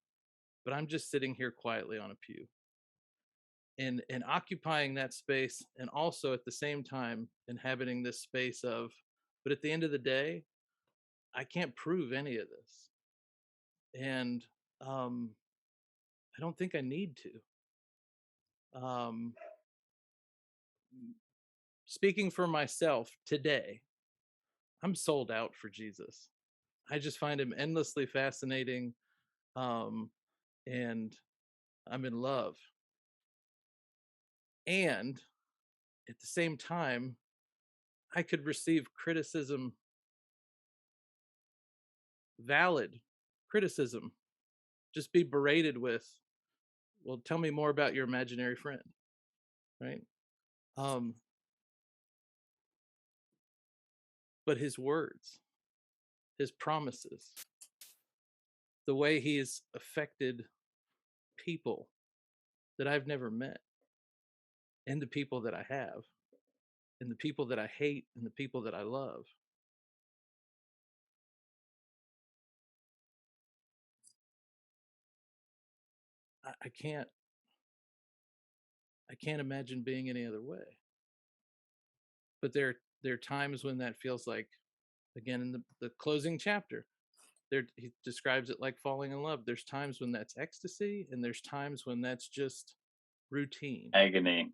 but I'm just sitting here quietly on a pew. And occupying that space, and also at the same time inhabiting this space of, but at the end of the day, I can't prove any of this, and I don't think I need to. Speaking for myself today, I'm sold out for Jesus. I just find him endlessly fascinating, and I'm in love. And at the same time, I could receive criticism, valid criticism, just be berated with, well, tell me more about your imaginary friend, right? But his words, his promises, the way he's affected people that I've never met, and the people that I have, and the people that I hate, and the people that I love. I can't imagine being any other way. But there are times when that feels like, again, in the closing chapter, he describes it like falling in love. There's times when that's ecstasy, and there's times when that's just routine. Agony.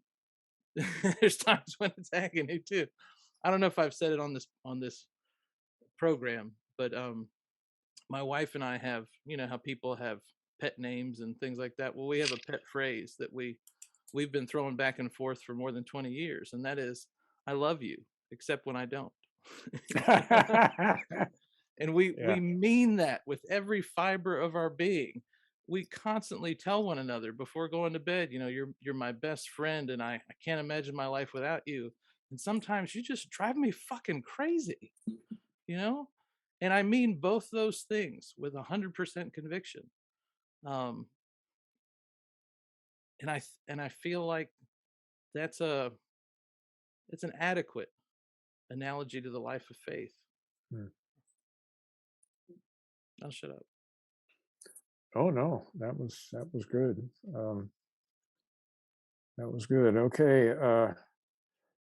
There's times when it's agony too. I don't know if I've said it on this program, but my wife and I have, how people have pet names and things like that. Well, we have a pet phrase that we've been throwing back and forth for more than 20 years, and that is, I love you, except when I don't. And we mean that with every fiber of our being. We constantly tell one another before going to bed, you're my best friend, and I can't imagine my life without you. And sometimes you just drive me fucking crazy, and I mean both those things with 100% conviction. And I feel like it's an adequate analogy to the life of faith. I'll shut up. Oh no, that was good. That was good. Okay,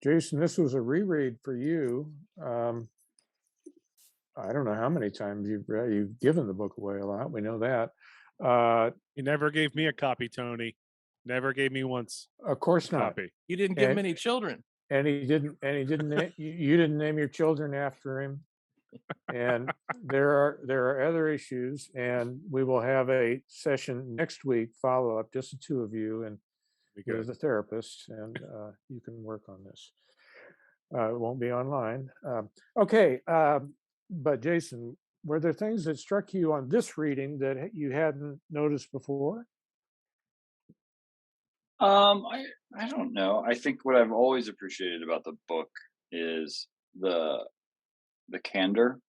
Jason, this was a reread for you. I don't know how many times you've given the book away a lot. We know that. You never gave me a copy, Tony. Never gave me once. Of course not. Copy. You didn't give him any children. And he didn't. You didn't name your children after him. And there are other issues, and we will have a session next week, follow up, just the two of you, and with a therapist, and you can work on this. It won't be online. Okay, but Jason, were there things that struck you on this reading that you hadn't noticed before? I don't know. I think what I've always appreciated about the book is the candor.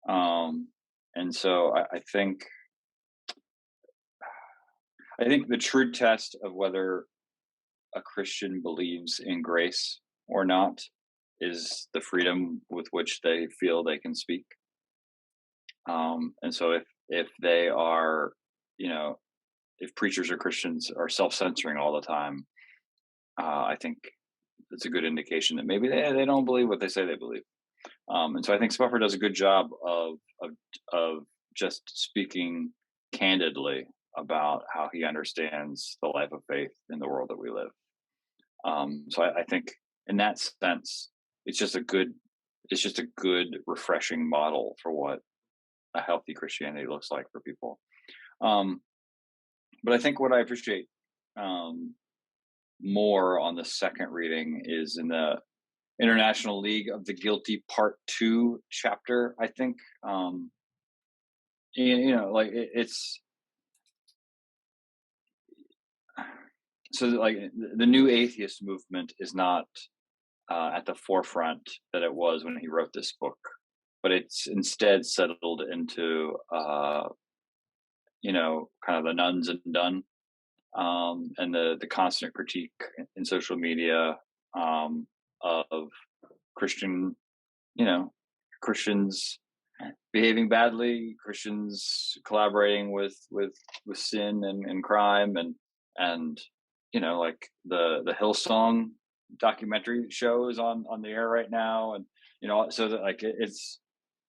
And so I think the true test of whether a Christian believes in grace or not is the freedom with which they feel they can speak. And so if they are, if preachers or Christians are self-censoring all the time, I think it's a good indication that maybe they don't believe what they say they believe. And so I think Spufford does a good job of just speaking candidly about how he understands the life of faith in the world that we live. So I think in that sense, it's just a good refreshing model for what a healthy Christianity looks like for people. But I think what I appreciate more on the second reading is in the International League of the Guilty Part 2 chapter. I think like it's so like the new atheist movement is not at the forefront that it was when he wrote this book, but it's instead settled into kind of the nones and done, and the constant critique in social media of Christians behaving badly, Christians collaborating with sin and crime, and like the Hillsong documentary show is on the air right now, and so that like it's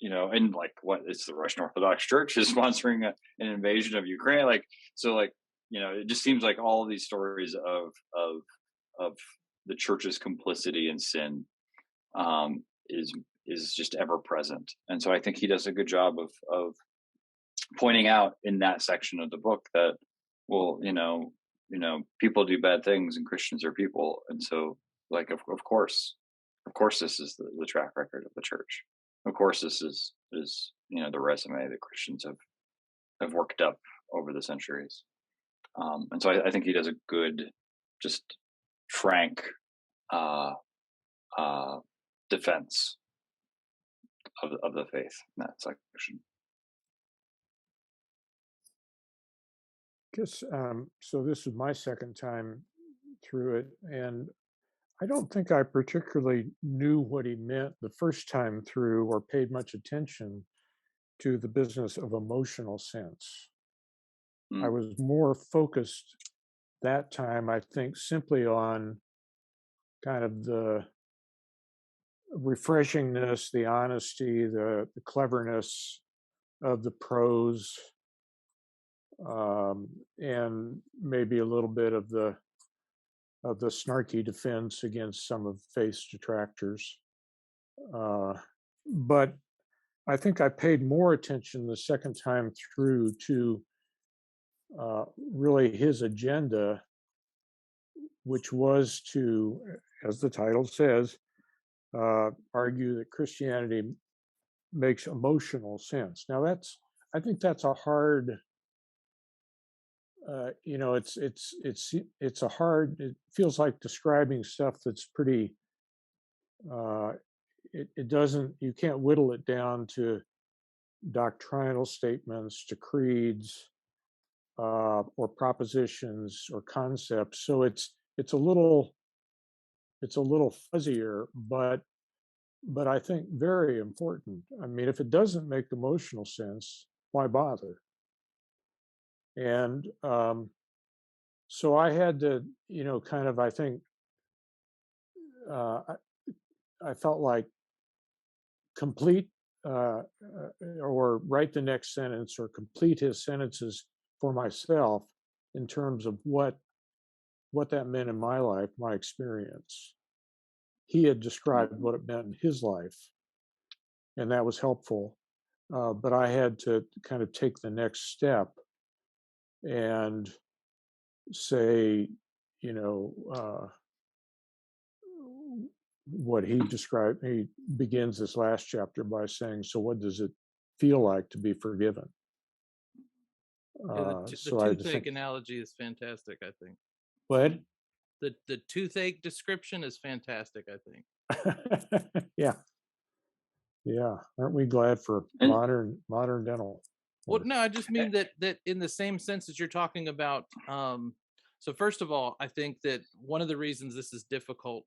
and like it's the Russian Orthodox Church is sponsoring an invasion of Ukraine, like so like it just seems like all of these stories of the church's complicity in sin is just ever present. And so I think he does a good job of pointing out in that section of the book that, well, people do bad things and Christians are people. And so like, of course, this is the track record of the church. Of course, this is the resume that Christians have worked up over the centuries. And so I think he does a good, just frank defense of the faith in that section. Guess so. This is my second time through it, and I don't think I particularly knew what he meant the first time through, or paid much attention to the business of emotional sense. I was more focused that time, I think, simply on kind of the refreshingness, the honesty, the cleverness of the prose, and maybe a little bit of the snarky defense against some of faith's detractors. But I think I paid more attention the second time through to really his agenda, which was to, as the title says, argue that Christianity makes emotional sense. Now I think that's a hard, it's a hard, it feels like describing stuff that's pretty, it doesn't, you can't whittle it down to doctrinal statements, to creeds, or propositions or concepts. So it's a little fuzzier, but I think very important. I mean, if it doesn't make emotional sense, why bother? And so I had to, kind of, I think, I felt like complete or write the next sentence or complete his sentences for myself in terms of what that meant in my life, my experience. He had described what it meant in his life, and that was helpful. But I had to kind of take the next step and say, what he described. He begins this last chapter by saying, so what does it feel like to be forgiven? The toothache analogy is fantastic, I think. What? The toothache description is fantastic, I think. Yeah. Aren't we glad for modern dental? Well, no, I just mean that in the same sense that you're talking about. So first of all, I think that one of the reasons this is difficult,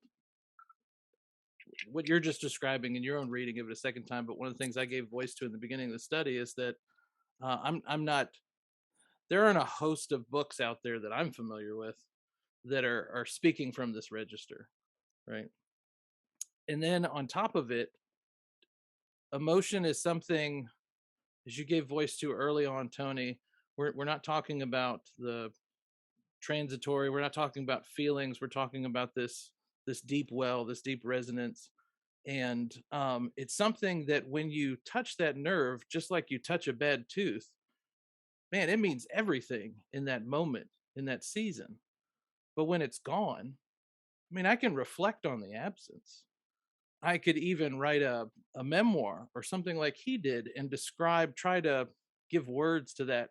what you're just describing in your own reading of it a second time, but one of the things I gave voice to in the beginning of the study is that I'm not, there aren't a host of books out there that I'm familiar with that are speaking from this register, right? And then on top of it, emotion is something, as you gave voice to early on, Tony. We're not talking about the transitory. We're not talking about feelings. We're talking about this deep well, this deep resonance. And it's something that when you touch that nerve, just like you touch a bad tooth, man, it means everything in that moment, in that season. But when it's gone, I mean, I can reflect on the absence. I could even write a memoir or something like he did and try to give words to that.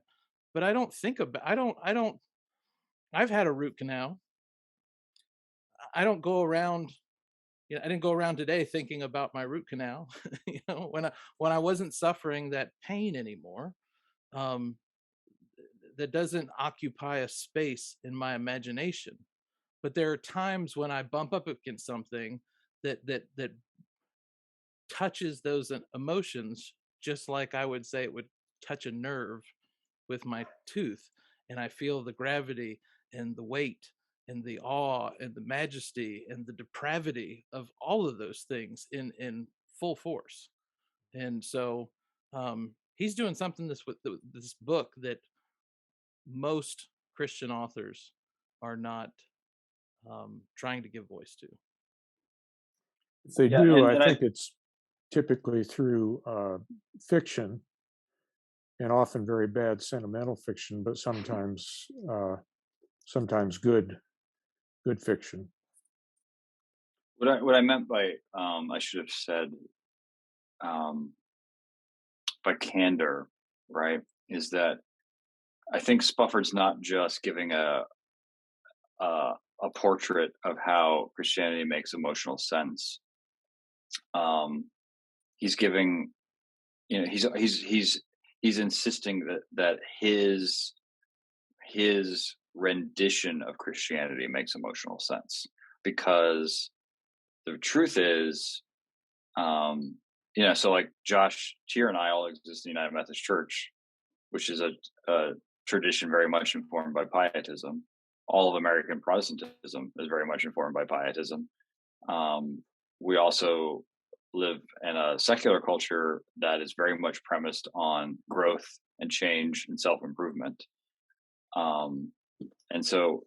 But I don't think about, I've had a root canal. I don't go around, I didn't go around today thinking about my root canal, when I wasn't suffering that pain anymore. Um, that doesn't occupy a space in my imagination. But there are times when I bump up against something that touches those emotions, just like I would say it would touch a nerve with my tooth, and I feel the gravity and the weight and the awe and the majesty and the depravity of all of those things in full force. And so he's doing something with this book that most Christian authors are not trying to give voice to. If they Yeah, do, and I think it's typically through fiction, and often very bad sentimental fiction, but sometimes good fiction. what I meant by I should have said by candor, right, is that I think Spufford's not just giving a portrait of how Christianity makes emotional sense. He's giving, he's insisting that his rendition of Christianity makes emotional sense, because the truth is, so like Josh Tier and I all exist in the United Methodist Church, which is a tradition very much informed by Pietism. All of American Protestantism is very much informed by Pietism. We also live in a secular culture that is very much premised on growth and change and self-improvement. And so,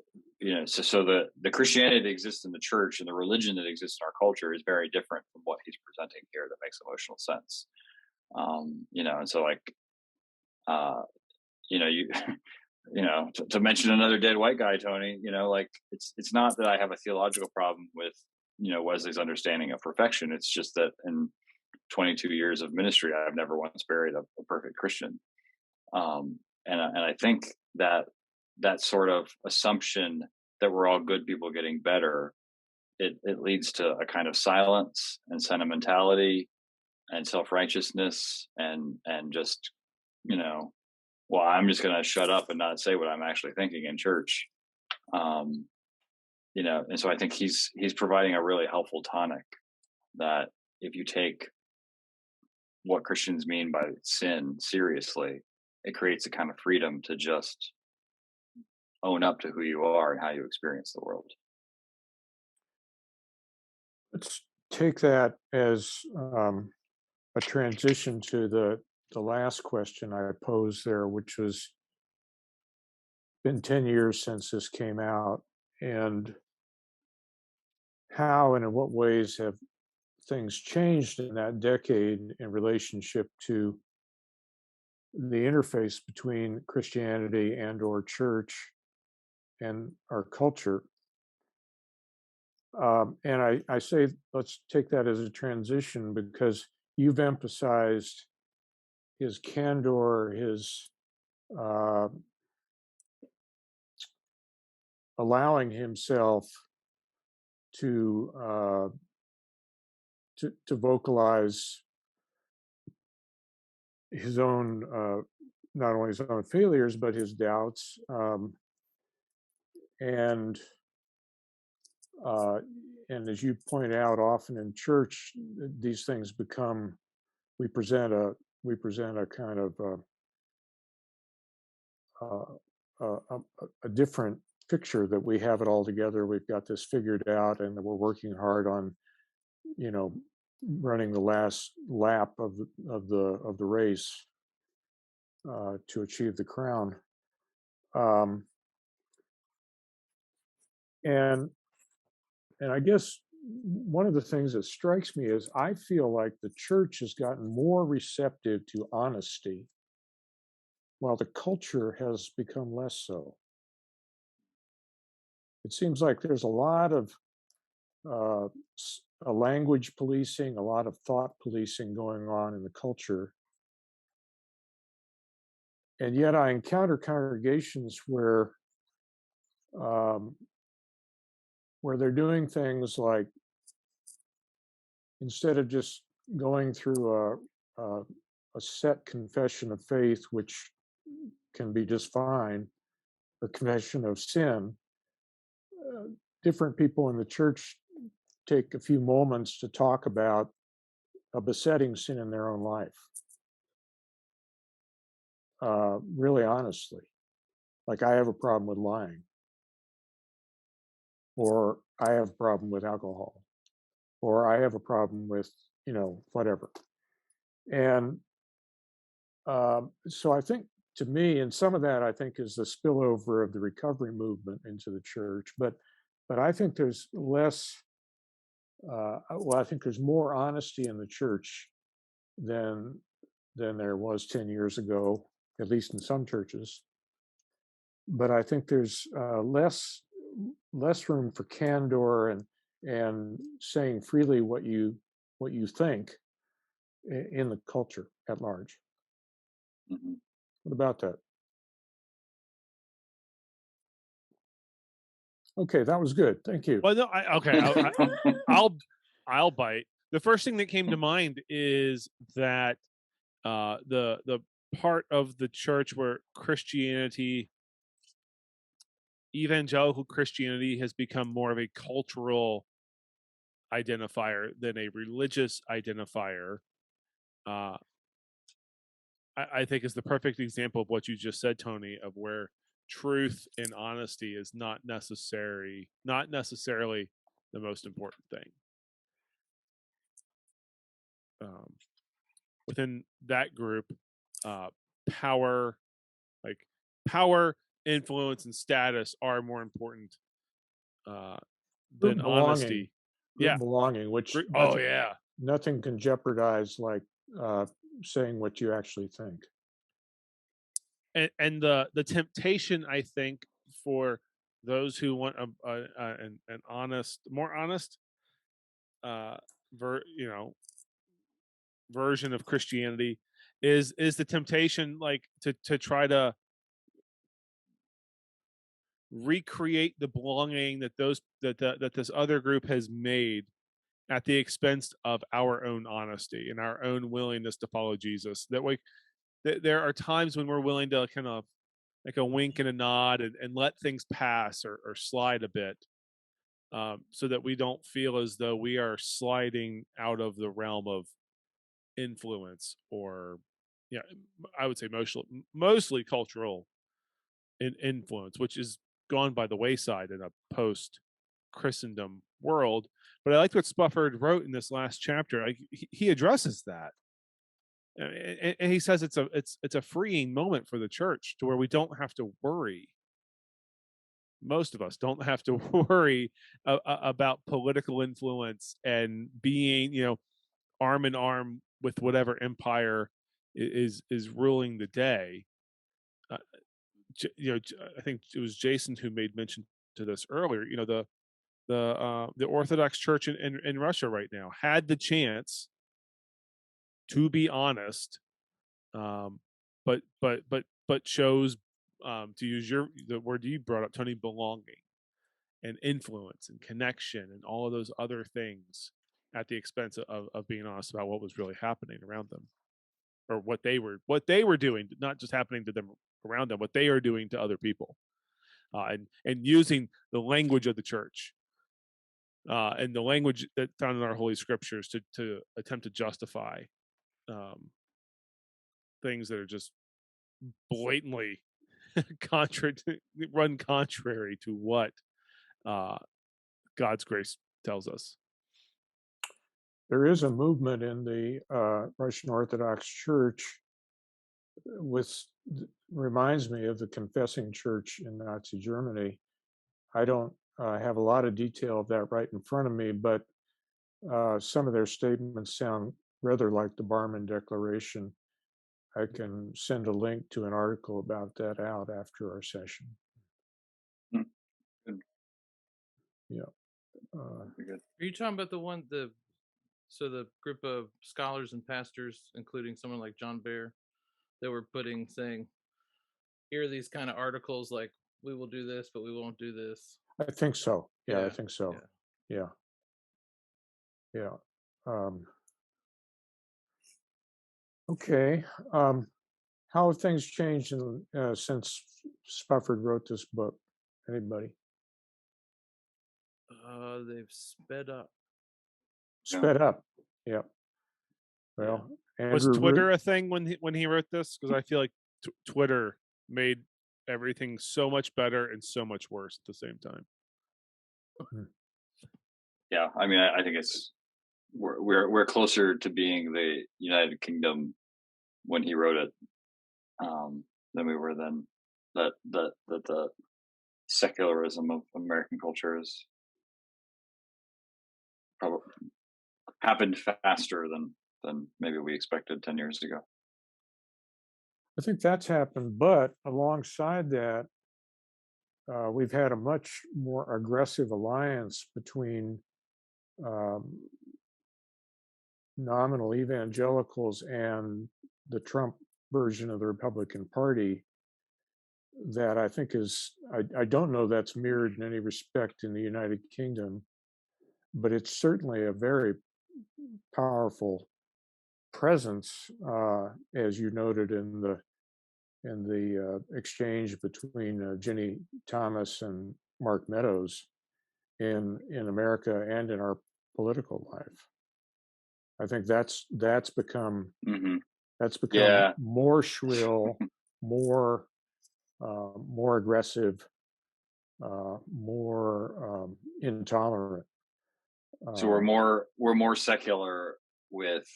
so the Christianity that exists in the church and the religion that exists in our culture is very different from what he's presenting here that makes emotional sense. And so like, to mention another dead white guy, Tony, like it's not that I have a theological problem with, Wesley's understanding of perfection. It's just that in 22 years of ministry, I've never once buried a perfect Christian. And I think that sort of assumption that we're all good people getting better, it leads to a kind of silence and sentimentality and self-righteousness and just, well, I'm just going to shut up and not say what I'm actually thinking in church. And so I think he's providing a really helpful tonic that if you take what Christians mean by sin seriously, it creates a kind of freedom to just own up to who you are and how you experience the world. Let's take that as a transition to the last question I posed there, which was, been 10 years since this came out, and how and in what ways have things changed in that decade in relationship to the interface between Christianity and or church and our culture. And I say, let's take that as a transition because you've emphasized his candor, his allowing himself to vocalize his own, not only his own failures, but his doubts. And as you point out, often in church, these things become, we present a kind of a different picture, that we have it all together, we've got this figured out, and that we're working hard on, running the last lap of the race to achieve the crown. And I guess one of the things that strikes me is I feel like the church has gotten more receptive to honesty, while the culture has become less so. It seems like there's a lot of a language policing, a lot of thought policing going on in the culture. And yet I encounter congregations where they're doing things like, instead of just going through a set confession of faith, which can be just fine, or confession of sin, different people in the church take a few moments to talk about a besetting sin in their own life. Really honestly. Like, I have a problem with lying, or I have a problem with alcohol, or I have a problem with, whatever. And so I think, to me, and some of that I think is the spillover of the recovery movement into the church, but I think there's less, I think there's more honesty in the church than there was 10 years ago, at least in some churches. But I think there's less room for candor and saying freely what you think in the culture at large. Mm-hmm. What about that? Okay, that was good. Thank you. Well, no, I'll bite. The first thing that came to mind is that the part of the church where evangelical Christianity has become more of a cultural identifier than a religious identifier, I think is the perfect example of what you just said, Tony, of where truth and honesty is not necessarily the most important thing. Within that group, power, influence, and status are more important than honesty. Yeah, belonging. Which nothing can jeopardize like saying what you actually think. And the temptation, I think, for those who want an honest, more honest, version of Christianity is the temptation, like to try to recreate the belonging that that this other group has made at the expense of our own honesty and our own willingness to follow Jesus. That way, there are times when we're willing to kind of like a wink and a nod and let things pass or slide a bit, so that we don't feel as though we are sliding out of the realm of influence, or I would say mostly cultural influence, which is gone by the wayside in a post Christendom world. But I liked what Spufford wrote in this last chapter. He addresses that, and he says it's a freeing moment for the church, to where we don't have to worry. Most of us don't have to worry about political influence and being, arm in arm with whatever empire is ruling the day. I think it was Jason who made mention to this earlier. The Orthodox Church in Russia right now had the chance to be honest, but chose to use the word you brought up, Tony, belonging and influence and connection and all of those other things at the expense of being honest about what was really happening around them, or what they were doing, not just happening to them around them, what they are doing to other people, and using the language of the church, and the language that found in our holy scriptures to attempt to justify things that are just blatantly run contrary to what God's grace tells us. There is a movement in the Russian Orthodox Church reminds me of the confessing church in Nazi Germany. I don't have a lot of detail of that right in front of me, but some of their statements sound rather like the Barmen Declaration. I can send a link to an article about that out after our session. Yeah. Are you talking about the group of scholars and pastors, including someone like John Bear, that were saying, here are these kind of articles like, we will do this, but we won't do this? I think so. Yeah, Yeah. I think so. Yeah. Okay. How have things changed since Spufford wrote this book? Anybody? They've sped up. Sped up. Yeah. Well, was Andrew Twitter a thing when he wrote this? Because I feel like Twitter made everything so much better and so much worse at the same time. Yeah, I mean, I think we're closer to being the United Kingdom when he wrote it than we were then. That the secularism of American culture is probably happened faster than maybe we expected 10 years ago. I think that's happened, but alongside that, we've had a much more aggressive alliance between nominal evangelicals and the Trump version of the Republican Party that I think I don't know that's mirrored in any respect in the United Kingdom, but it's certainly a very powerful presence, as you noted in the exchange between Ginny Thomas and Mark Meadows in America and in our political life. I think that's become more shrill, more aggressive, more intolerant. So we're more secular with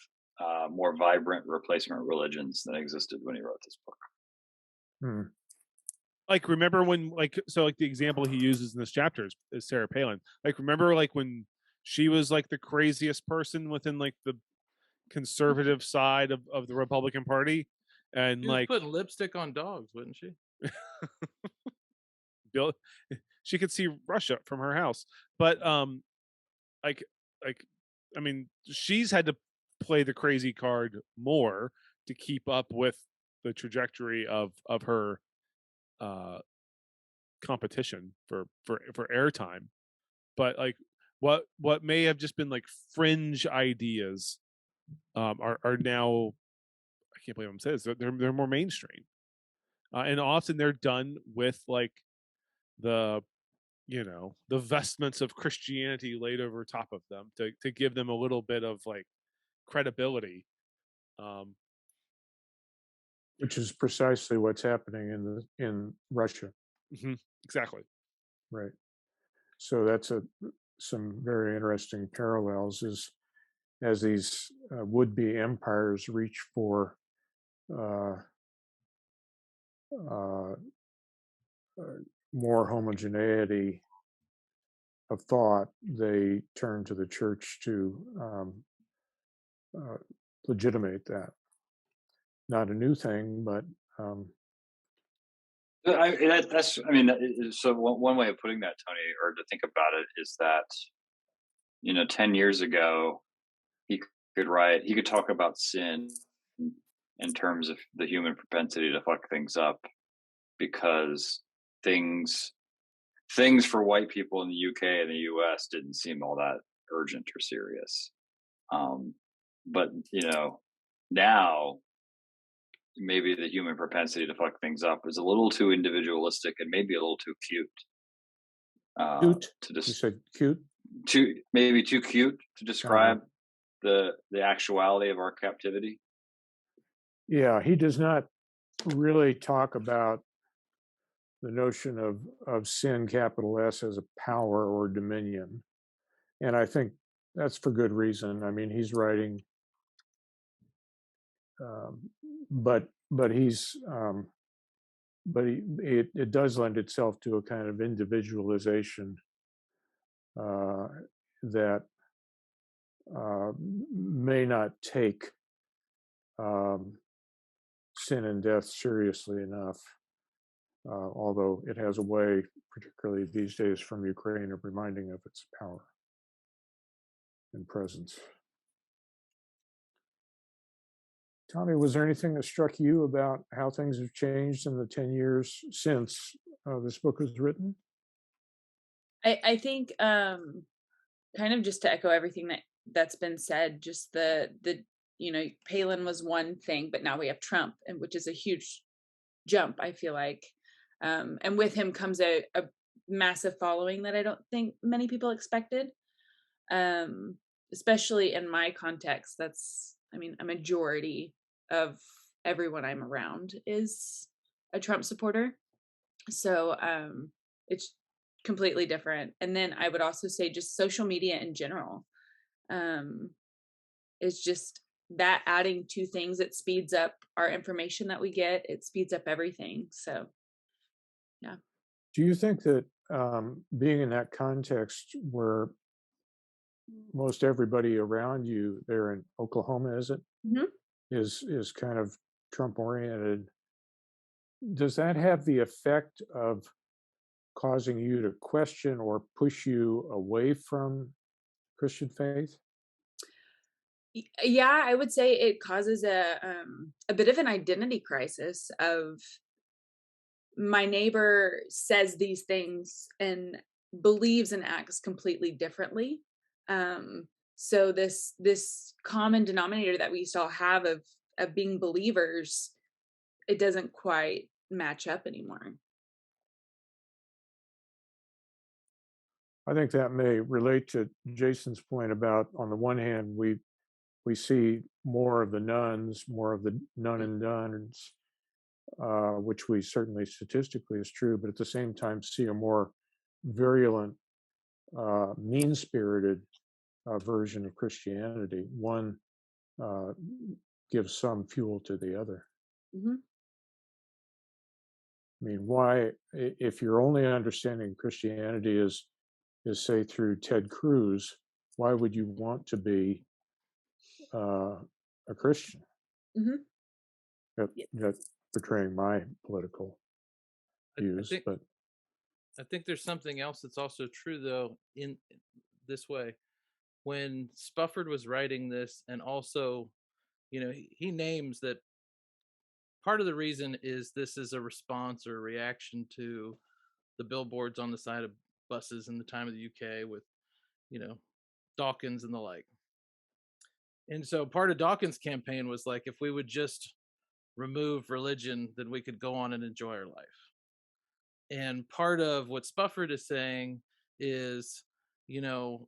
more vibrant replacement religions than existed when he wrote this book. Like, remember when, the example he uses in this chapter is Sarah Palin. Like, remember, when she was the craziest person within the conservative side of the Republican Party, and she was putting lipstick on dogs, wasn't she? Bill, she could see Russia from her house, but I mean, she's had to play the crazy card more to keep up with the trajectory of her competition for airtime. But what may have just been fringe ideas are now, I can't believe I'm saying this, they're more mainstream, and often they're done with the vestments of Christianity laid over top of them to give them a little bit of credibility, which is precisely what's happening in Russia. Exactly. Right. So that's some very interesting parallels as these would-be empires reach for more homogeneity of thought, they turn to the church to legitimate that. Not a new thing, but so one way of putting that, Tony, or to think about it, is that 10 years ago he could talk about sin in terms of the human propensity to fuck things up, because things for white people in the UK and the US didn't seem all that urgent or serious. But now maybe the human propensity to fuck things up is a little too individualistic and maybe a little too cute. You said cute? Maybe too cute to describe the actuality of our captivity. Yeah, he does not really talk about the notion of sin, capital S, as a power or dominion. And I think that's for good reason. I mean, he's writing, but it does lend itself to a kind of individualization that may not take sin and death seriously enough, although it has a way, particularly these days from Ukraine, of reminding of its power and presence. Tommy, was there anything that struck you about how things have changed in the 10 years since this book was written? I think kind of just to echo everything that's been said, just the Palin was one thing, but now we have Trump, and which is a huge jump, I feel like. And with him comes a massive following that I don't think many people expected. Especially in my context, a majority of everyone I'm around is a Trump supporter. So it's completely different. And then I would also say just social media in general is just that adding two things. It speeds up our information that we get. It speeds up everything. So, yeah. Do you think that being in that context where most everybody around you there in Oklahoma, is it, Mhm. is kind of Trump oriented, does that have the effect of causing you to question or push you away from Christian faith? Yeah, I would say it causes a bit of an identity crisis of my neighbor says these things and believes and acts completely differently. So this common denominator that we used to all have of being believers, it doesn't quite match up anymore. I think that may relate to Jason's point about, on the one hand, we see more of the nuns, more of the none and dones, which we certainly statistically is true, but at the same time see a more virulent, mean-spirited version of Christianity. One gives some fuel to the other. Mm-hmm. I mean, why, if your only understanding Christianity is say through Ted Cruz, why would you want to be a Christian? Mm-hmm. That's portraying my political views, but I think there's something else that's also true, though, in this way. When Spufford was writing this, and also, he names that part of the reason is this is a response or a reaction to the billboards on the side of buses in the time of the UK with, Dawkins and the like. And so part of Dawkins' campaign was like, if we would just remove religion, then we could go on and enjoy our life. And part of what Spufford is saying is, you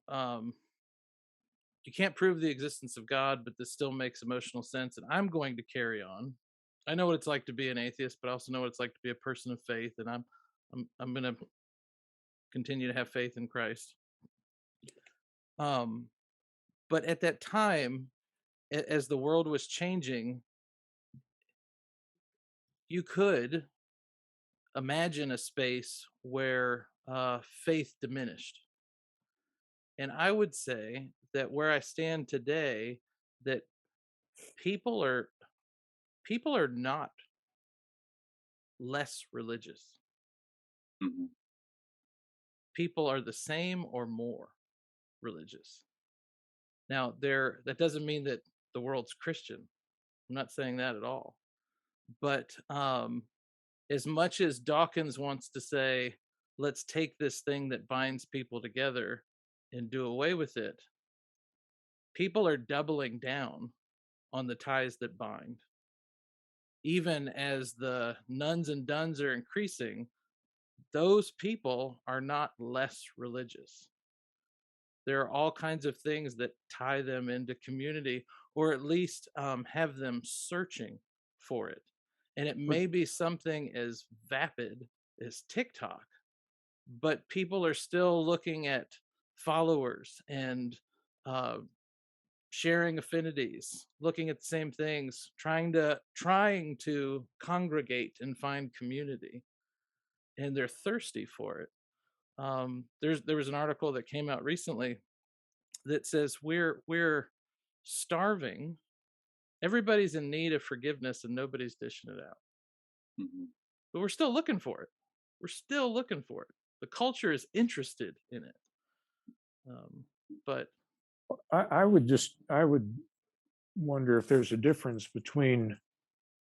can't prove the existence of God, but this still makes emotional sense. And I'm going to carry on. I know what it's like to be an atheist, but I also know what it's like to be a person of faith. And I'm going to continue to have faith in Christ. But at that time, as the world was changing, you could imagine a space where faith diminished. And I would say that where I stand today, that people are not less religious. Mm-hmm. People are the same or more religious. Now, that doesn't mean that the world's Christian. I'm not saying that at all. But as much as Dawkins wants to say, let's take this thing that binds people together and do away with it, people are doubling down on the ties that bind. Even as the nuns and dones are increasing, those people are not less religious. There are all kinds of things that tie them into community, or at least have them searching for it. And it may be something as vapid is TikTok, but people are still looking at followers and sharing affinities, looking at the same things, trying to congregate and find community, and they're thirsty for it. There was an article that came out recently that says we're starving. Everybody's in need of forgiveness and nobody's dishing it out. Mhm. But we're still looking for it. We're still looking for it. The culture is interested in it. But I would wonder if there's a difference between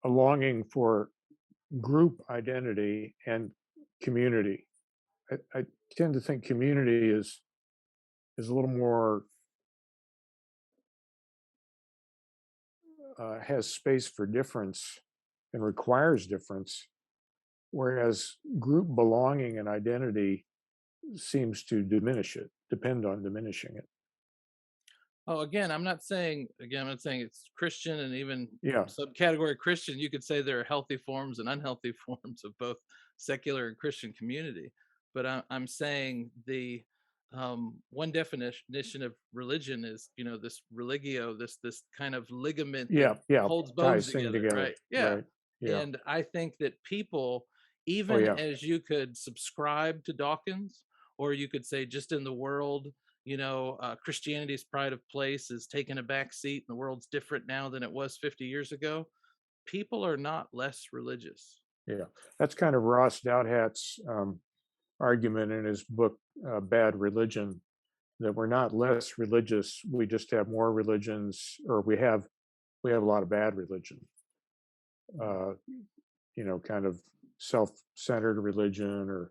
a longing for group identity and community. I tend to think community is a little more has space for difference and requires difference, whereas group belonging and identity seems to depend on diminishing it. again, I'm not saying it's Christian, and even Yeah. subcategory Christian, you could say there are healthy forms and unhealthy forms of both secular and Christian community. But I'm saying the one definition of religion is, this religio, this kind of ligament that holds bones together, right? Yeah. Right. Yeah. And I think that people, Oh, even yeah. as you could subscribe to Dawkins, or you could say just in the world, Christianity's pride of place is taking a back seat and the world's different now than it was 50 years ago. People are not less religious. Yeah. That's kind of Ross Douthat's argument in his book, Bad Religion, that we're not less religious. We just have more religions, or we have a lot of bad religion. Kind of self-centered religion, or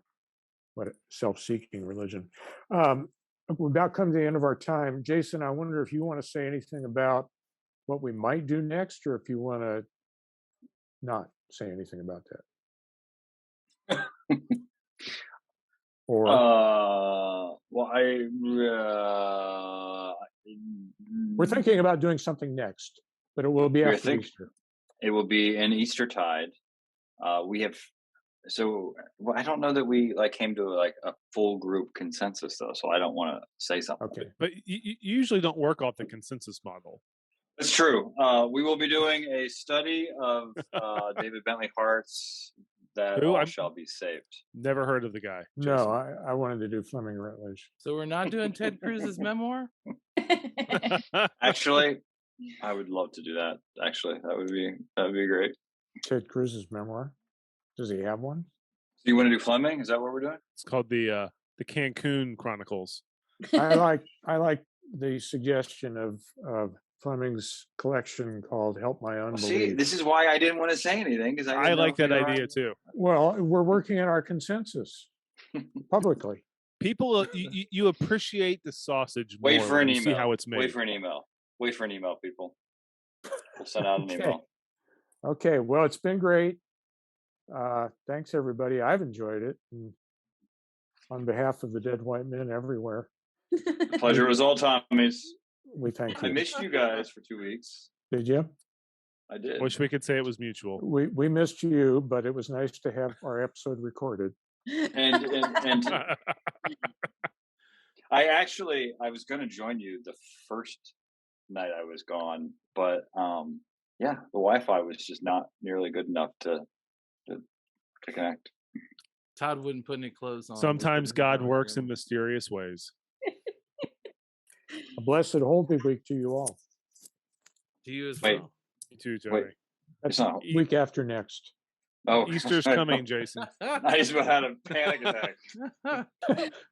self-seeking religion. We've about come to the end of our time. Jason, I wonder if you want to say anything about what we might do next, or if you want to not say anything about that. Or we're thinking about doing something next, but it will be after Easter. It will be an Eastertide. I don't know that we came to a full group consensus though, so I don't want to say something. Okay. But you usually don't work off the consensus model. That's true. We will be doing a study of David Bentley Hart's "That All Shall Be Saved." Never heard of the guy. Jason. No, I wanted to do Fleming Rutledge. So we're not doing Ted Cruz's memoir? Actually, I would love to do that. Actually, that would be great. Ted Cruz's memoir. Does he have one? So you want to do Fleming? Is that what we're doing? It's called the Cancun Chronicles. I like the suggestion of Fleming's collection called "Help My Unbelief." See, this is why I didn't want to say anything, because I like that idea too. Well, we're working on our consensus publicly. People, you appreciate the sausage more. Wait for an email. See how it's made. Wait for an email, people. We'll send out an email. Okay. Well, it's been great. Thanks, everybody. I've enjoyed it. And on behalf of the dead white men everywhere. The pleasure was all Tommy's. We thank you. I missed you guys for 2 weeks. Did you? I did. Wish we could say it was mutual. We missed you, but it was nice to have our episode recorded. And I was going to join you the first night I was gone, but the Wi-Fi was just not nearly good enough to connect. Todd wouldn't put any clothes on. Sometimes God works in mysterious ways. A blessed Holy Week to you all. To you as well. You too, Joey. That's not week after next. Oh, Easter's coming, Jason. I just had a panic attack.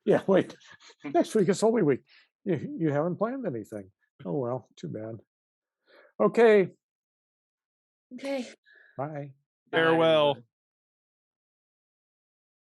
Yeah, wait. Next week is Holy Week. You haven't planned anything. Oh well, too bad. Okay. Okay. Bye. Farewell.